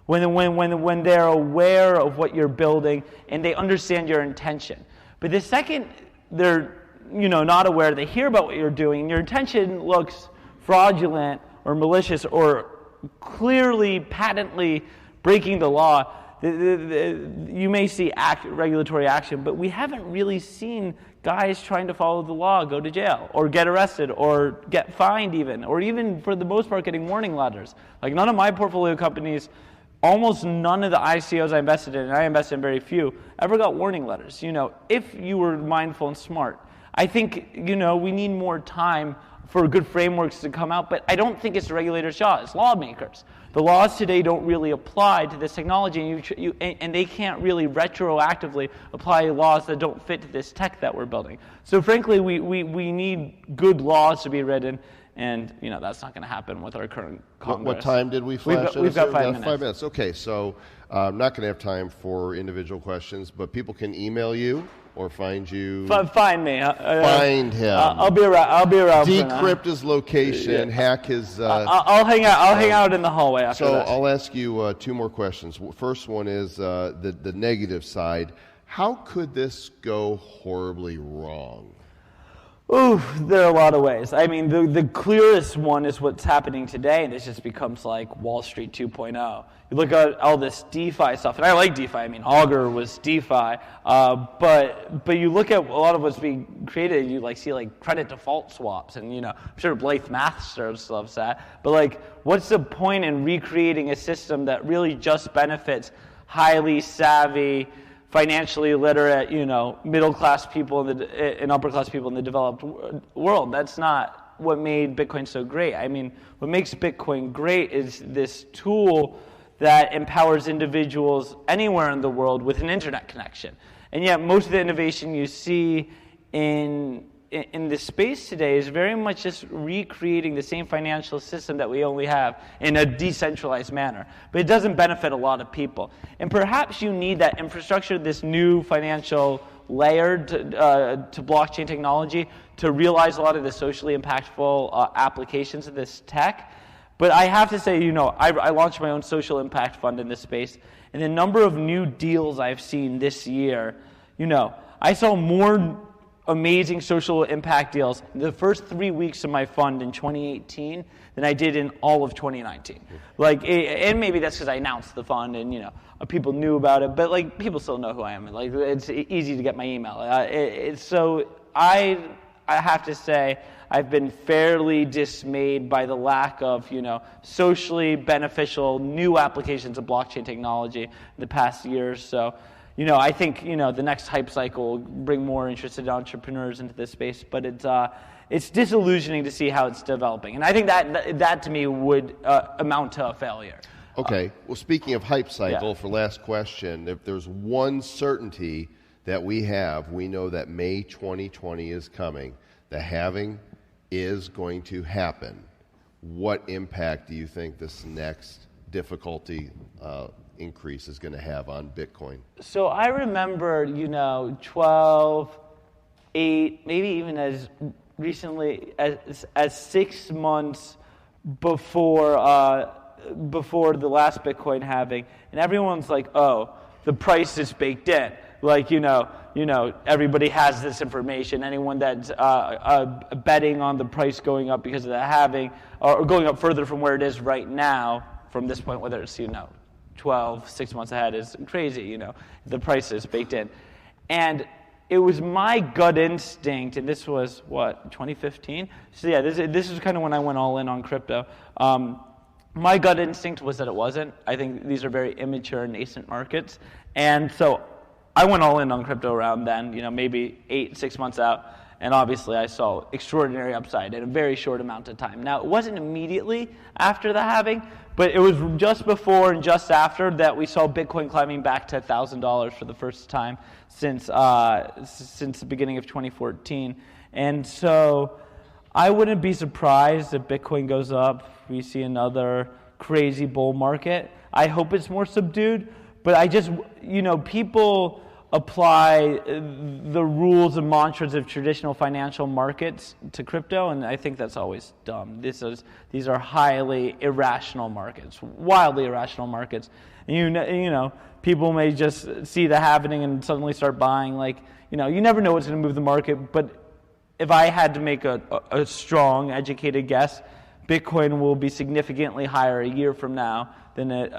When they're aware of what you're building and they understand your intention. But the second they're not aware, they hear about what you're doing, and your intention looks fraudulent or malicious or clearly, patently breaking the law, you may see regulatory action, but we haven't really seen guys trying to follow the law go to jail or get arrested or get fined even, or even for the most part getting warning letters. None of my portfolio companies, almost none of the ICOs I invested in, and I invested in very few, ever got warning letters. If you were mindful and smart. I think, we need more time for good frameworks to come out, but I don't think it's the regulators' job. It's lawmakers. The laws today don't really apply to this technology, and they can't really retroactively apply laws that don't fit to this tech that we're building. So frankly, we need good laws to be written, and that's not going to happen with our current Congress. What time did we flash? We've got 5 minutes. 5 minutes. Okay, so I'm not going to have time for individual questions, but people can email you or find you. Find me. Find him. I'll be around. Decrypt his location. Hack his. I'll hang out. I'll hang out in the hallway after So this. I'll ask you 2 more questions. First one is the negative side. How could this go horribly wrong? Ooh, there are a lot of ways. I mean, the clearest one is what's happening today, and it just becomes like Wall Street 2.0. You look at all this DeFi stuff, and I like DeFi. I mean, Augur was DeFi, but you look at a lot of what's being created, you see credit default swaps, and I'm sure Blythe Masters loves that. But what's the point in recreating a system that really just benefits highly savvy, financially literate, middle-class people and upper-class people in the developed world? That's not what made Bitcoin so great. I mean, what makes Bitcoin great is this tool that empowers individuals anywhere in the world with an internet connection. And yet, most of the innovation you see in this space today is very much just recreating the same financial system that we only have in a decentralized manner. But it doesn't benefit a lot of people. And perhaps you need that infrastructure, this new financial layer to blockchain technology to realize a lot of the socially impactful applications of this tech. But I have to say, I launched my own social impact fund in this space, and the number of new deals I've seen this year, I saw more amazing social impact deals in the first 3 weeks of my fund in 2018 than I did in all of 2019. And maybe that's because I announced the fund and people knew about it, but people still know who I am. It's easy to get my email. So I have to say I've been fairly dismayed by the lack of socially beneficial new applications of blockchain technology in the past year or so. I think the next hype cycle will bring more interested entrepreneurs into this space, but it's disillusioning to see how it's developing, and I think that to me would amount to a failure. Okay. Well, speaking of hype cycle, for last question, if there's one certainty that we know that May 2020 is coming, the halving is going to happen, what impact do you think this next difficulty increase is going to have on Bitcoin? So I remember, 12, 8, maybe even as recently as 6 months before the last Bitcoin halving, and everyone's like, "Oh, the price is baked in." Like, everybody has this information. Anyone that's betting on the price going up because of the halving, or going up further from where it is right now, from this point, whether it's 12, 6 months ahead, is crazy. The price is baked in, and it was my gut instinct, and this was 2015. So yeah, this is kind of when I went all in on crypto. My gut instinct was that it wasn't. I think these are very immature, nascent markets, and so I went all in on crypto around then, maybe 6 months out, and obviously I saw extraordinary upside in a very short amount of time. Now, it wasn't immediately after the halving, but it was just before and just after that we saw Bitcoin climbing back to $1,000 for the first time since the beginning of 2014. And so I wouldn't be surprised if Bitcoin goes up, we see another crazy bull market. I hope it's more subdued. But I just, people apply the rules and mantras of traditional financial markets to crypto, and I think that's always dumb. These are highly irrational markets, wildly irrational markets. And people may just see the happening and suddenly start buying. You never know what's going to move the market. But if I had to make a strong, educated guess, Bitcoin will be significantly higher a year from now than it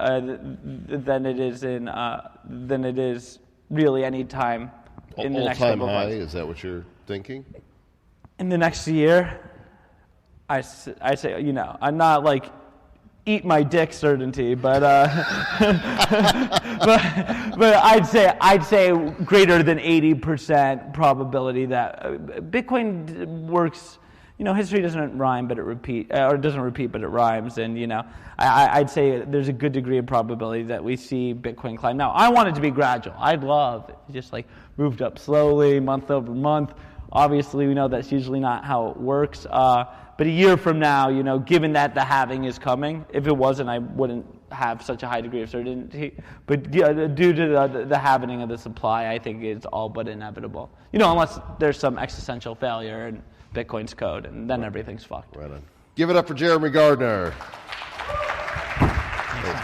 is really any time in the next couple of months. All-time high, is that what you're thinking? In the next year, I say, I'm not eat my dick certainty, but but I'd say greater than 80% probability that Bitcoin works. History doesn't rhyme, but it doesn't repeat, but it rhymes. And I'd say there's a good degree of probability that we see Bitcoin climb. Now, I want it to be gradual. I'd love it just moved up slowly, month over month. Obviously, we know that's usually not how it works. But a year from now, given that the halving is coming, if it wasn't, I wouldn't have such a high degree of certainty. But due to the halving of the supply, I think it's all but inevitable. Unless there's some existential failure and Bitcoin's code, and then everything's fucked. Right on. Give it up for Jeremy Gardner. Thanks,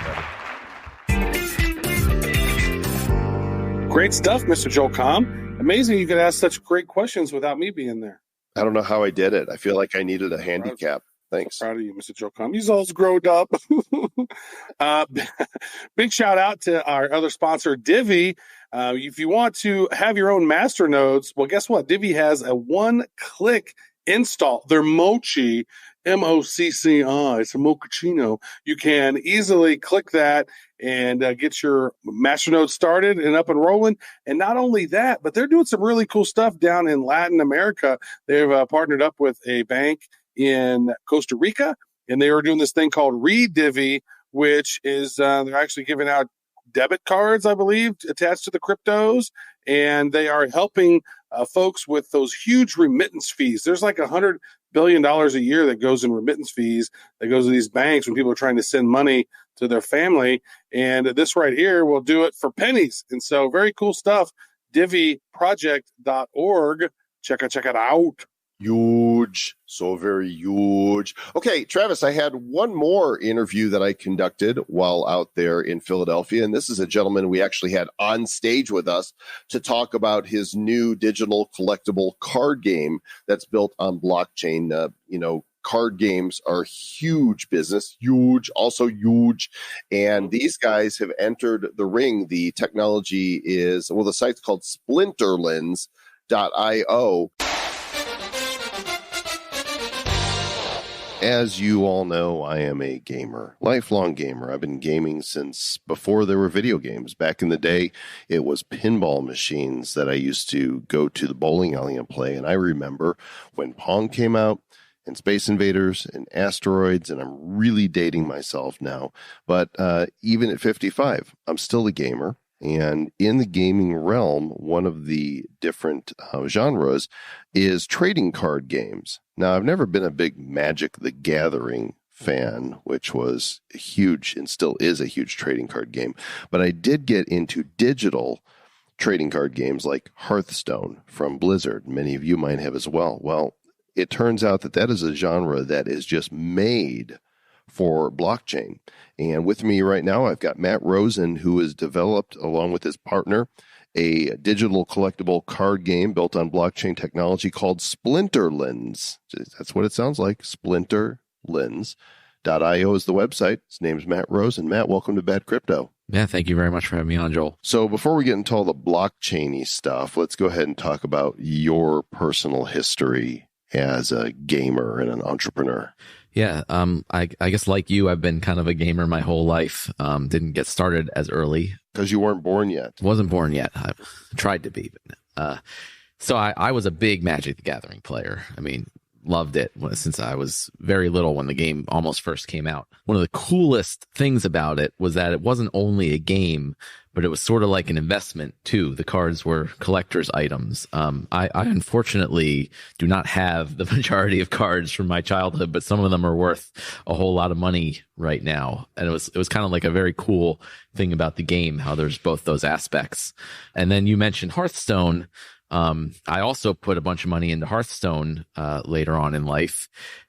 buddy. Great stuff, Mr. Joel Comm. Amazing you could ask such great questions without me being there. I don't know how I did it. I feel like I needed a handicap. Thanks. So proud of you, Mr. Joel Comm. He's all growed up. Big shout out to our other sponsor, Divi. If you want to have your own master nodes, well, guess what? Divi has a one-click install. Their Mochi, M-O-C-C-I, it's a mochaccino. You can easily click that and get your master node started and up and rolling. And not only that, but they're doing some really cool stuff down in Latin America. They've partnered up with a bank in Costa Rica, and they were doing this thing called Redivi, which is they're actually giving out debit cards, I believe, attached to the cryptos, and they are helping folks with those huge remittance fees. There's like $100 billion a year that goes in remittance fees that goes to these banks when people are trying to send money to their family, and this right here will do it for pennies. And so very cool stuff. diviproject.org. Check it out. Huge. So very huge. Okay, Travis, I had one more interview that I conducted while out there in Philadelphia. And this is a gentleman we actually had on stage with us to talk about his new digital collectible card game that's built on blockchain. Card games are huge business, also huge. And these guys have entered the ring. The technology is, the site's called Splinterlands.io. As you all know, I am a gamer, lifelong gamer. I've been gaming since before there were video games. Back in the day, it was pinball machines that I used to go to the bowling alley and play. And I remember when Pong came out, and Space Invaders and Asteroids, and I'm really dating myself now. But even at 55, I'm still a gamer. And in the gaming realm, one of the different genres is trading card games. Now, I've never been a big Magic the Gathering fan, which was huge and still is a huge trading card game. But I did get into digital trading card games like Hearthstone from Blizzard. Many of you might have as well. Well, it turns out that that is a genre that is just made for blockchain. And with me right now, I've got Matt Rosen, who has developed, along with his partner, a digital collectible card game built on blockchain technology called Splinterlands. That's what it sounds like, Splinterlands.io is the website. His name's Matt Rosen. Matt, welcome to Bad Crypto. Yeah, thank you very much for having me on, Joel. So before we get into all the blockchain-y stuff, let's go ahead and talk about your personal history as a gamer and an entrepreneur. Yeah, I guess like you, I've been kind of a gamer my whole life. Didn't get started as early. Because you weren't born yet. Wasn't born yet. I tried to be. But, so I was a big Magic the Gathering player. I mean, loved it since I was very little when the game almost first came out. One of the coolest things about it was that it wasn't only a game, but it was sort of like an investment too. The cards were collector's items. I unfortunately do not have the majority of cards from my childhood, but some of them are worth a whole lot of money right now. And it was kind of like a very cool thing about the game, how there's both those aspects. And then you mentioned Hearthstone. I also put a bunch of money into Hearthstone later on in life,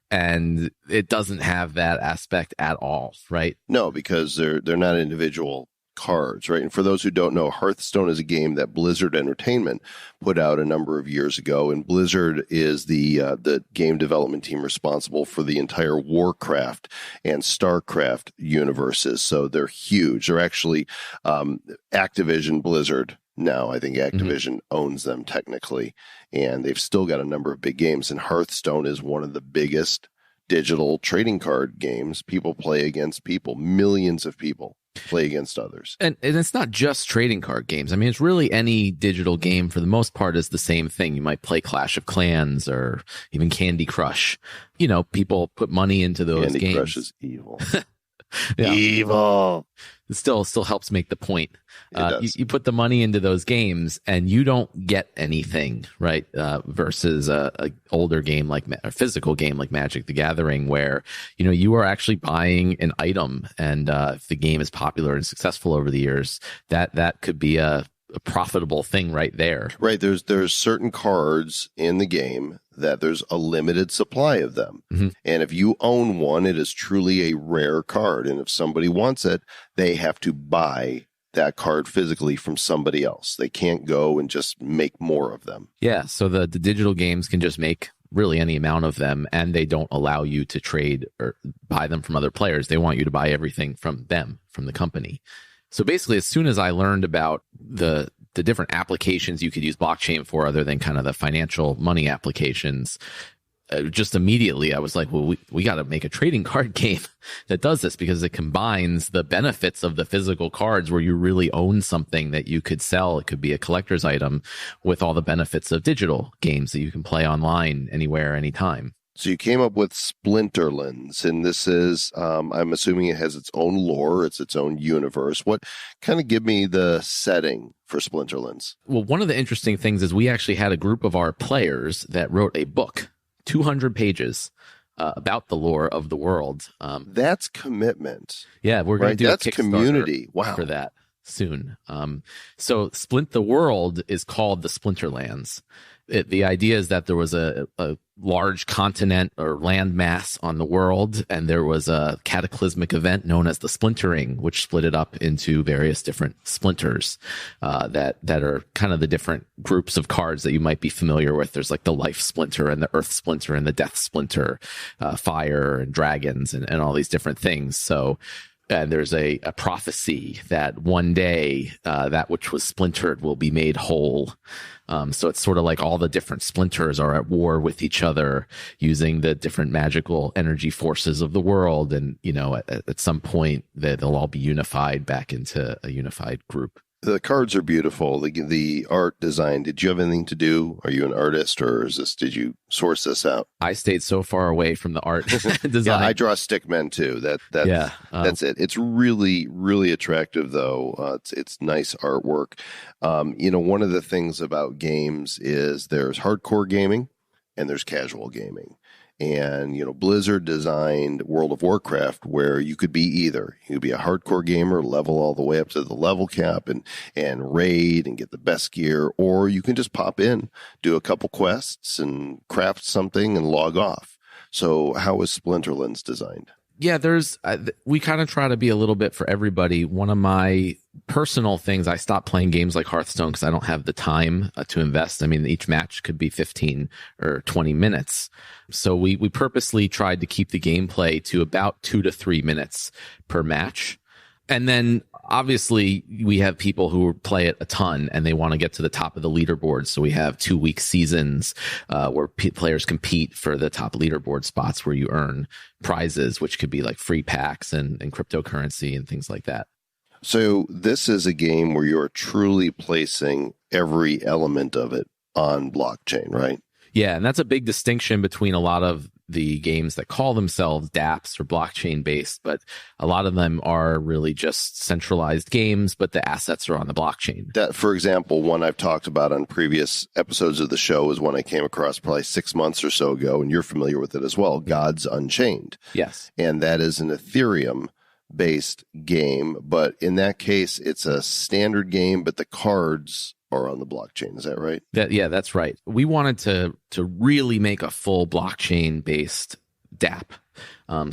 and it doesn't have that aspect at all, right? No, because they're not individual cards, right? And for those who don't know, Hearthstone is a game that Blizzard Entertainment put out a number of years ago, and Blizzard is the game development team responsible for the entire Warcraft and Starcraft universes. So they're huge. They're actually Activision Blizzard. Now, I think Activision owns them technically, and they've still got a number of big games. And Hearthstone is one of the biggest digital trading card games. People play against people. Millions of people play against others. And it's not just trading card games. I mean, it's really any digital game for the most part is the same thing. You might play Clash of Clans or even Candy Crush. You know, people put money into those games. Candy Crush is evil. Yeah. Evil. It still helps make the point. Does. You put the money into those games and you don't get anything, right? Versus a older game like a physical game like Magic the Gathering, where you are actually buying an item, and if the game is popular and successful over the years, that could be a profitable thing right there. Right. There's certain cards in the game that there's a limited supply of them. Mm-hmm. And if you own one, it is truly a rare card. And if somebody wants it, they have to buy that card physically from somebody else. They can't go and just make more of them. Yeah. So the digital games can just make really any amount of them, and they don't allow you to trade or buy them from other players. They want you to buy everything from them, from the company. So basically, as soon as I learned about the different applications you could use blockchain for other than kind of the financial money applications, just immediately I was like, well, we got to make a trading card game that does this, because it combines the benefits of the physical cards where you really own something that you could sell. It could be a collector's item, with all the benefits of digital games that you can play online, anywhere, anytime. So you came up with Splinterlands, and this is, I'm assuming it has its own lore, it's its own universe. What kind of give me the setting for Splinterlands? Well, one of the interesting things is we actually had a group of our players that wrote a book, 200 pages, about the lore of the world. That's commitment. Yeah, we're going to do That's a Kickstarter community. Wow. for that soon. So Splint the World is called the Splinterlands. The idea is that there was a large continent or land mass on the world, and there was a cataclysmic event known as the splintering, which split it up into various different splinters that are kind of the different groups of cards that you might be familiar with. There's like the life splinter and the earth splinter and the death splinter, fire and dragons and all these different things. So and there's a prophecy that one day that which was splintered will be made whole. So it's sort of like all the different splinters are at war with each other, using the different magical energy forces of the world. And, at some point they'll all be unified back into a unified group. The cards are beautiful. The art design. Did you have anything to do? Are you an artist, or did you source this out? I stayed so far away from the art design. Yeah, I draw stickmen too. That's it. It's really, really attractive though. It's nice artwork. One of the things about games is there's hardcore gaming and there's casual gaming. And, Blizzard designed World of Warcraft where you could be either. You could be a hardcore gamer, level all the way up to the level cap and raid and get the best gear, or you can just pop in, do a couple quests and craft something and log off. So how is Splinterlands designed? Yeah, we kind of try to be a little bit for everybody. One of my personal things, I stopped playing games like Hearthstone because I don't have the time to invest. I mean, each match could be 15 or 20 minutes. So we purposely tried to keep the gameplay to about 2 to 3 minutes per match. And then obviously we have people who play it a ton and they want to get to the top of the leaderboard. So we have 2-week seasons where players compete for the top leaderboard spots where you earn prizes, which could be like free packs and cryptocurrency and things like that. So this is a game where you're truly placing every element of it on blockchain, right? Yeah, and that's a big distinction between a lot of the games that call themselves dApps or blockchain based, but a lot of them are really just centralized games, but the assets are on the blockchain. That, for example, one I've talked about on previous episodes of the show is one I came across probably 6 months or so ago, and you're familiar with it as well, Gods Unchained. Yes. And that is an Ethereum based game, but in that case, it's a standard game, but the cards are on the blockchain. Is that right? Yeah, that's right. We wanted to really make a full blockchain based dApp.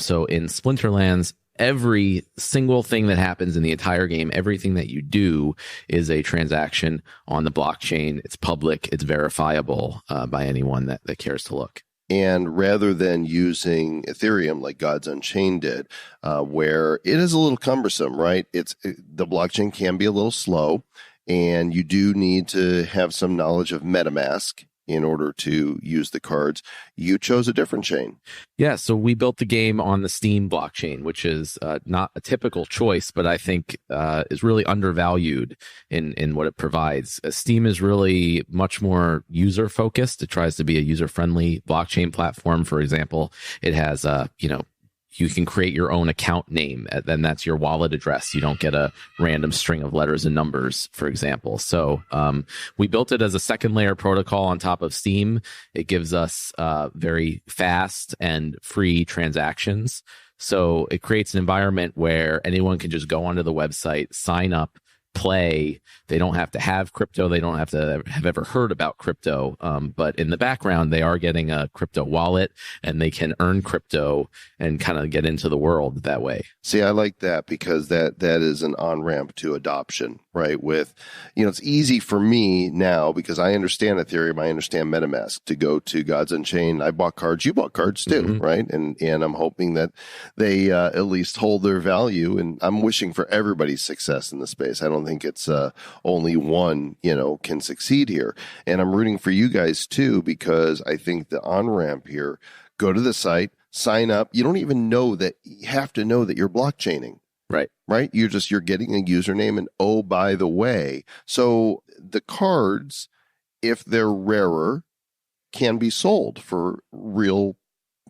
So in Splinterlands, every single thing that happens in the entire game, everything that you do is a transaction on the blockchain. It's public. It's verifiable by anyone that cares to look. And rather than using Ethereum like Gods Unchained did, where it is a little cumbersome, right? The blockchain can be a little slow, and you do need to have some knowledge of MetaMask in order to use the cards. You chose a different chain. Yeah, so we built the game on the Steam blockchain, which is not a typical choice, but I think is really undervalued in what it provides. Steam is really much more user-focused. It tries to be a user-friendly blockchain platform. For example, it has, you can create your own account name, and then that's your wallet address. You don't get a random string of letters and numbers, for example. So we built it as a second layer protocol on top of Steam. It gives us very fast and free transactions. So it creates an environment where anyone can just go onto the website, sign up, play. They don't have to have crypto. They don't have to have ever heard about crypto. But in the background, they are getting a crypto wallet and they can earn crypto and kind of get into the world that way. See, I like that because that is an on-ramp to adoption, right? With, it's easy for me now because I understand Ethereum. I understand MetaMask to go to Gods Unchained. I bought cards. You bought cards too, right? And I'm hoping that they at least hold their value. And I'm wishing for everybody's success in the space. I don't think it's only one, can succeed here. And I'm rooting for you guys too, because I think the on-ramp here, go to the site, sign up. You don't even know that you have to know that you're blockchaining. Right. You're getting a username. And oh, by the way, so the cards, if they're rarer, can be sold for real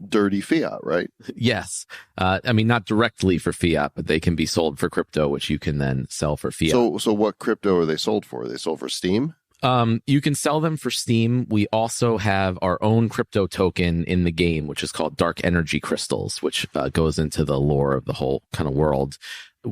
dirty fiat, right? Yes. I mean, not directly for fiat, but they can be sold for crypto, which you can then sell for fiat. So what crypto are they sold for? Are they sold for Steam? You can sell them for Steam. We also have our own crypto token in the game, which is called Dark Energy Crystals, which goes into the lore of the whole kind of world.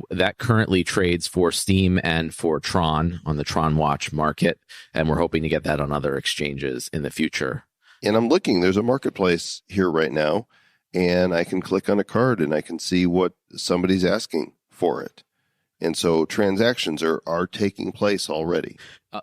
That currently trades for Steam and for Tron on the Tron Watch market, and we're hoping to get that on other exchanges in the future. And I'm looking, there's a marketplace here right now, and I can click on a card and I can see what somebody's asking for it. And so transactions are taking place already.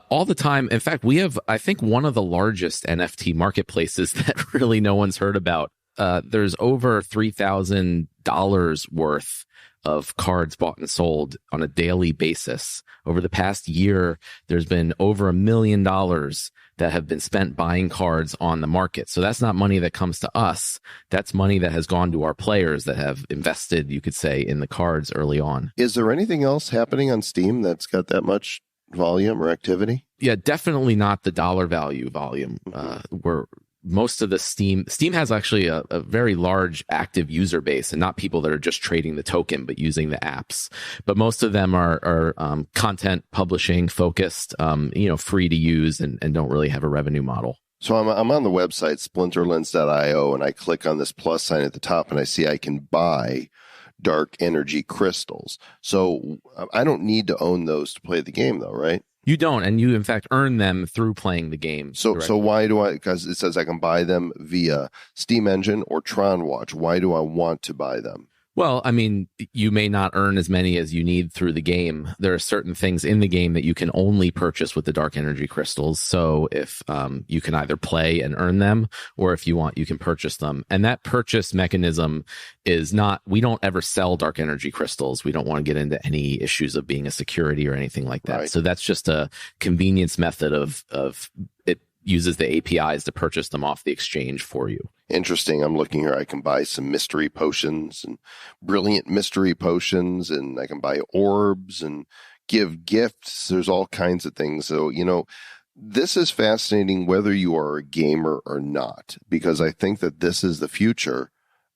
All the time. In fact, we have, I think, one of the largest NFT marketplaces that really no one's heard about. There's over $3,000 worth of cards bought and sold on a daily basis. Over the past year, there's been over $1 million that have been spent buying cards on the market. So that's not money that comes to us. That's money that has gone to our players that have invested, you could say, in the cards early on. Is there anything else happening on Steam that's got that much volume or activity? Yeah, definitely not the dollar value volume. Where most of the Steam has actually a very large active user base, and not people that are just trading the token, but using the apps. But most of them are content publishing focused, free to use and don't really have a revenue model. So I'm on the website, splinterlands.io, and I click on this plus sign at the top, and I see I can buy dark energy crystals. So I don't need to own those to play the game, though, right? You don't, and you in fact earn them through playing the game. So why do I? Because it says I can buy them via Steam Engine or Tron Watch. Why do I want to buy them? Well, I mean, you may not earn as many as you need through the game. There are certain things in the game that you can only purchase with the dark energy crystals. So if you can either play and earn them, or if you want, you can purchase them. And that purchase mechanism is not, we don't ever sell dark energy crystals. We don't want to get into any issues of being a security or anything like that. Right. So that's just a convenience method of it uses the APIs to purchase them off the exchange for you. Interesting. I'm looking here. I can buy some mystery potions and brilliant mystery potions, and I can buy orbs and give gifts. There's all kinds of things. So, this is fascinating whether you are a gamer or not, because I think that this is the future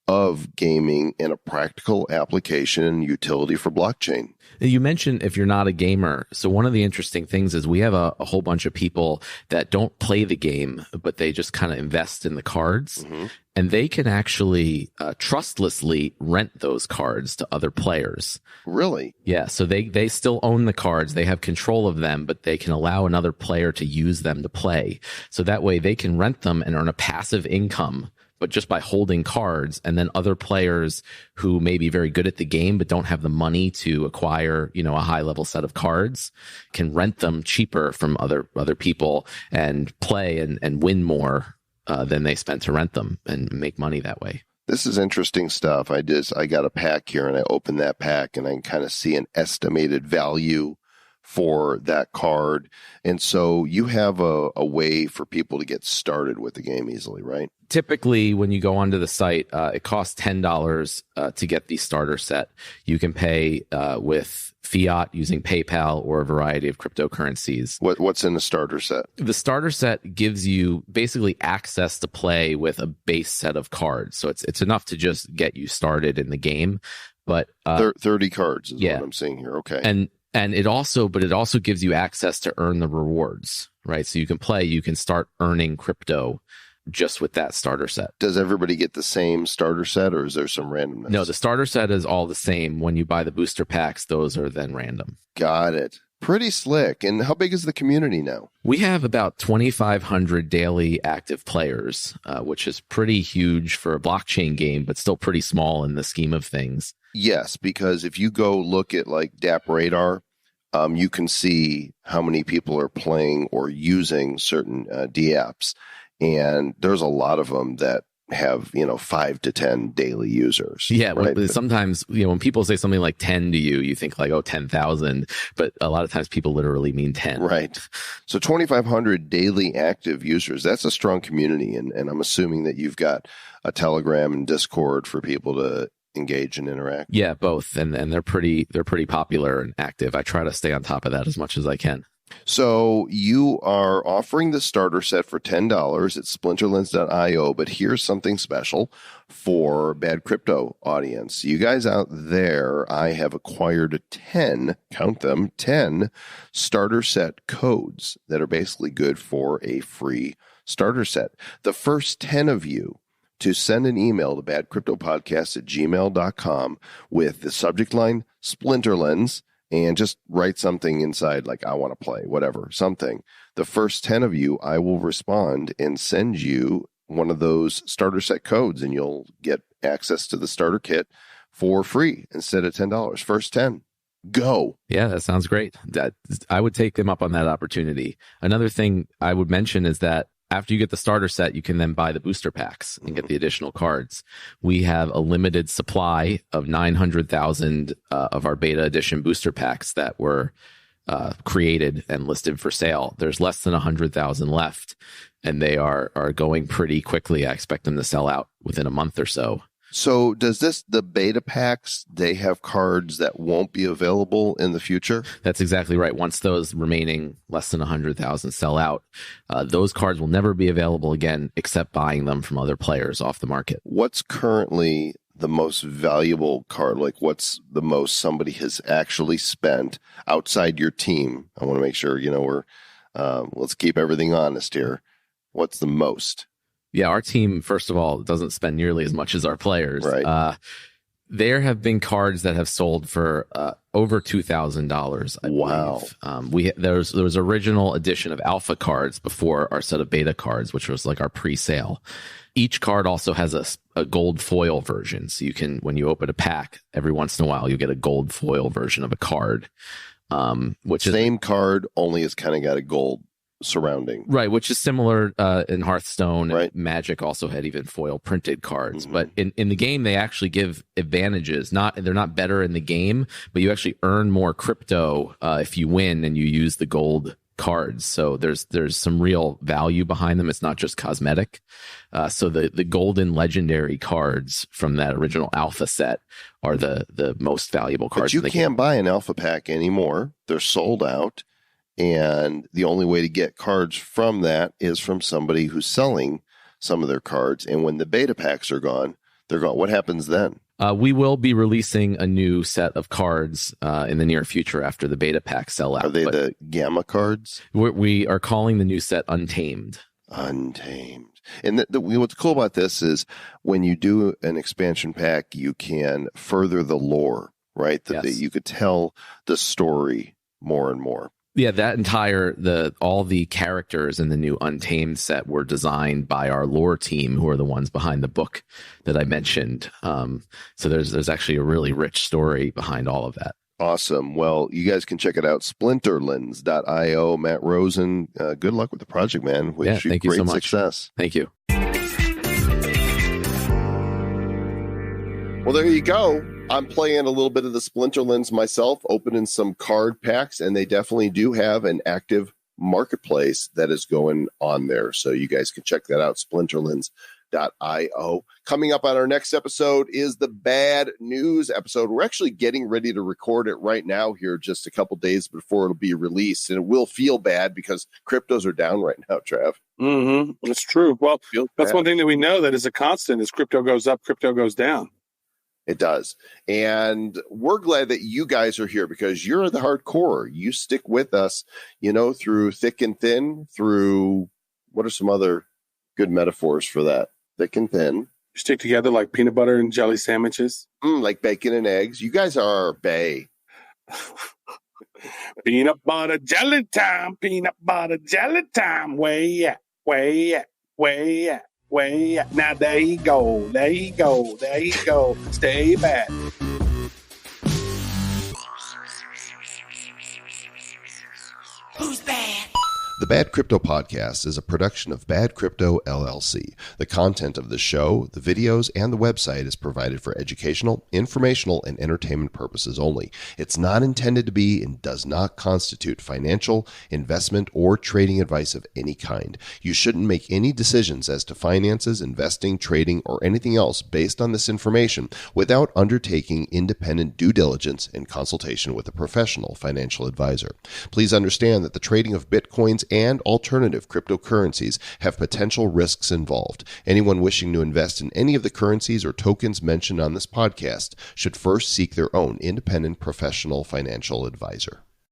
of gaming in a practical application and utility for blockchain. You mentioned if you're not a gamer. So one of the interesting things is we have a whole bunch of people that don't play the game, but they just kind of invest in the cards. Mm-hmm. And they can actually trustlessly rent those cards to other players. Really? Yeah. So they still own the cards. They have control of them, but they can allow another player to use them to play. So that way they can rent them and earn a passive income, but just by holding cards. And then other players who may be very good at the game but don't have the money to acquire, a high level set of cards can rent them cheaper from other people and play and win more than they spent to rent them and make money that way. This is interesting stuff. I got a pack here, and I opened that pack, and I can kind of see an estimated value for that card. And so you have a way for people to get started with the game easily, right? Typically, when you go onto the site, it costs $10 to get the starter set. You can pay with fiat using PayPal or a variety of cryptocurrencies. What's in the starter set? The starter set gives you basically access to play with a base set of cards. So it's enough to just get you started in the game. But 30 cards is what I'm seeing here. Okay. And it also gives you access to earn the rewards, right? So you can start earning crypto just with that starter set. Does everybody get the same starter set, or is there some randomness? No, the starter set is all the same. When you buy the booster packs, those are then random. Got it. Pretty slick. And how big is the community now? We have about 2,500 daily active players, which is pretty huge for a blockchain game, but still pretty small in the scheme of things. Yes, because if you go look at like DApp Radar, you can see how many people are playing or using certain DApps. And there's a lot of them that have, 5 to 10 daily users. Yeah. Right? But sometimes, when people say something like 10 to you, you think like, 10,000. But a lot of times people literally mean 10. Right. So 2,500 daily active users, that's a strong community. And I'm assuming that you've got a Telegram and Discord for people to engage and interact. Yeah, both. And they're pretty popular and active. I try to stay on top of that as much as I can. So you are offering the starter set for $10 at splinterlands.io, but here's something special for Bad Crypto audience. You guys out there, I have acquired 10 starter set codes that are basically good for a free starter set. The first 10 of you to send an email to badcryptopodcast@gmail.com with the subject line Splinterlands, and just write something inside like, I want to play, whatever, something. The first 10 of you, I will respond and send you one of those starter set codes, and you'll get access to the starter kit for free instead of $10. First 10. Go. Yeah, that sounds great. I would take them up on that opportunity. Another thing I would mention is that after you get the starter set, you can then buy the booster packs and get the additional cards. We have a limited supply of 900,000 of our beta edition booster packs that were created and listed for sale. There's less than 100,000 left, and they are going pretty quickly. I expect them to sell out within a month or so. So does the beta packs, they have cards that won't be available in the future? That's exactly right. Once those remaining less than 100,000 sell out, those cards will never be available again except buying them from other players off the market. What's currently the most valuable card? Like, what's the most somebody has actually spent outside your team? I want to make sure, we're, let's keep everything honest here. What's the most? Yeah, our team, first of all, doesn't spend nearly as much as our players. Right. There have been cards that have sold for over $2,000. Wow. Believe. There was original edition of alpha cards before our set of beta cards, which was like our pre-sale. Each card also has a gold foil version. So you can, when you open a pack, every once in a while, you get a gold foil version of a card. Which Same card, only it's kind of got a gold surrounding. Right, which is similar in Hearthstone. Right. Magic also had even foil printed cards. But in the game, they actually give advantages. They're not better in the game, but you actually earn more crypto if you win and you use the gold cards. So there's some real value behind them. It's not just cosmetic. So the golden legendary cards from that original alpha set are the most valuable cards. But you can't buy an alpha pack anymore. They're sold out. And the only way to get cards from that is from somebody who's selling some of their cards. And when the beta packs are gone, they're gone. What happens then? We will be releasing a new set of cards in the near future after the beta packs sell out. Are they the gamma cards? We are calling the new set Untamed. Untamed. And what's cool about this is when you do an expansion pack, you can further the lore, right? Yes. You could tell the story more and more. Yeah, that all the characters in the new Untamed set were designed by our lore team, who are the ones behind the book that I mentioned. So there's actually a really rich story behind all of that. Awesome. Well, you guys can check it out. Splinterlands.io. Matt Rosen, good luck with the project, man. Thank you so much. Success. Thank you. Well, there you go. I'm playing a little bit of the Splinterlands myself, opening some card packs, and they definitely do have an active marketplace that is going on there. So you guys can check that out, splinterlands.io. Coming up on our next episode is the bad news episode. We're actually getting ready to record it right now here, just a couple days before it'll be released. And it will feel bad because cryptos are down right now, Trav. Mm-hmm. That's true. Well, that's one thing that we know that is a constant is crypto goes up, crypto goes down. It does. And we're glad that you guys are here because you're the hardcore. You stick with us, through thick and thin, through what are some other good metaphors for that? Thick and thin. You stick together like peanut butter and jelly sandwiches. Like bacon and eggs. You guys are bae. Peanut butter jelly time. Peanut butter jelly time. Way at, way at, way at. Way up. Now there you go. There you go. There you go. Stay back. Who's bad? The Bad Crypto Podcast is a production of Bad Crypto LLC. The content of the show, the videos, and the website is provided for educational, informational, and entertainment purposes only. It's not intended to be and does not constitute financial, investment, or trading advice of any kind. You shouldn't make any decisions as to finances, investing, trading, or anything else based on this information without undertaking independent due diligence and consultation with a professional financial advisor. Please understand that the trading of Bitcoins and alternative cryptocurrencies have potential risks involved. Anyone wishing to invest in any of the currencies or tokens mentioned on this podcast should first seek their own independent professional financial advisor.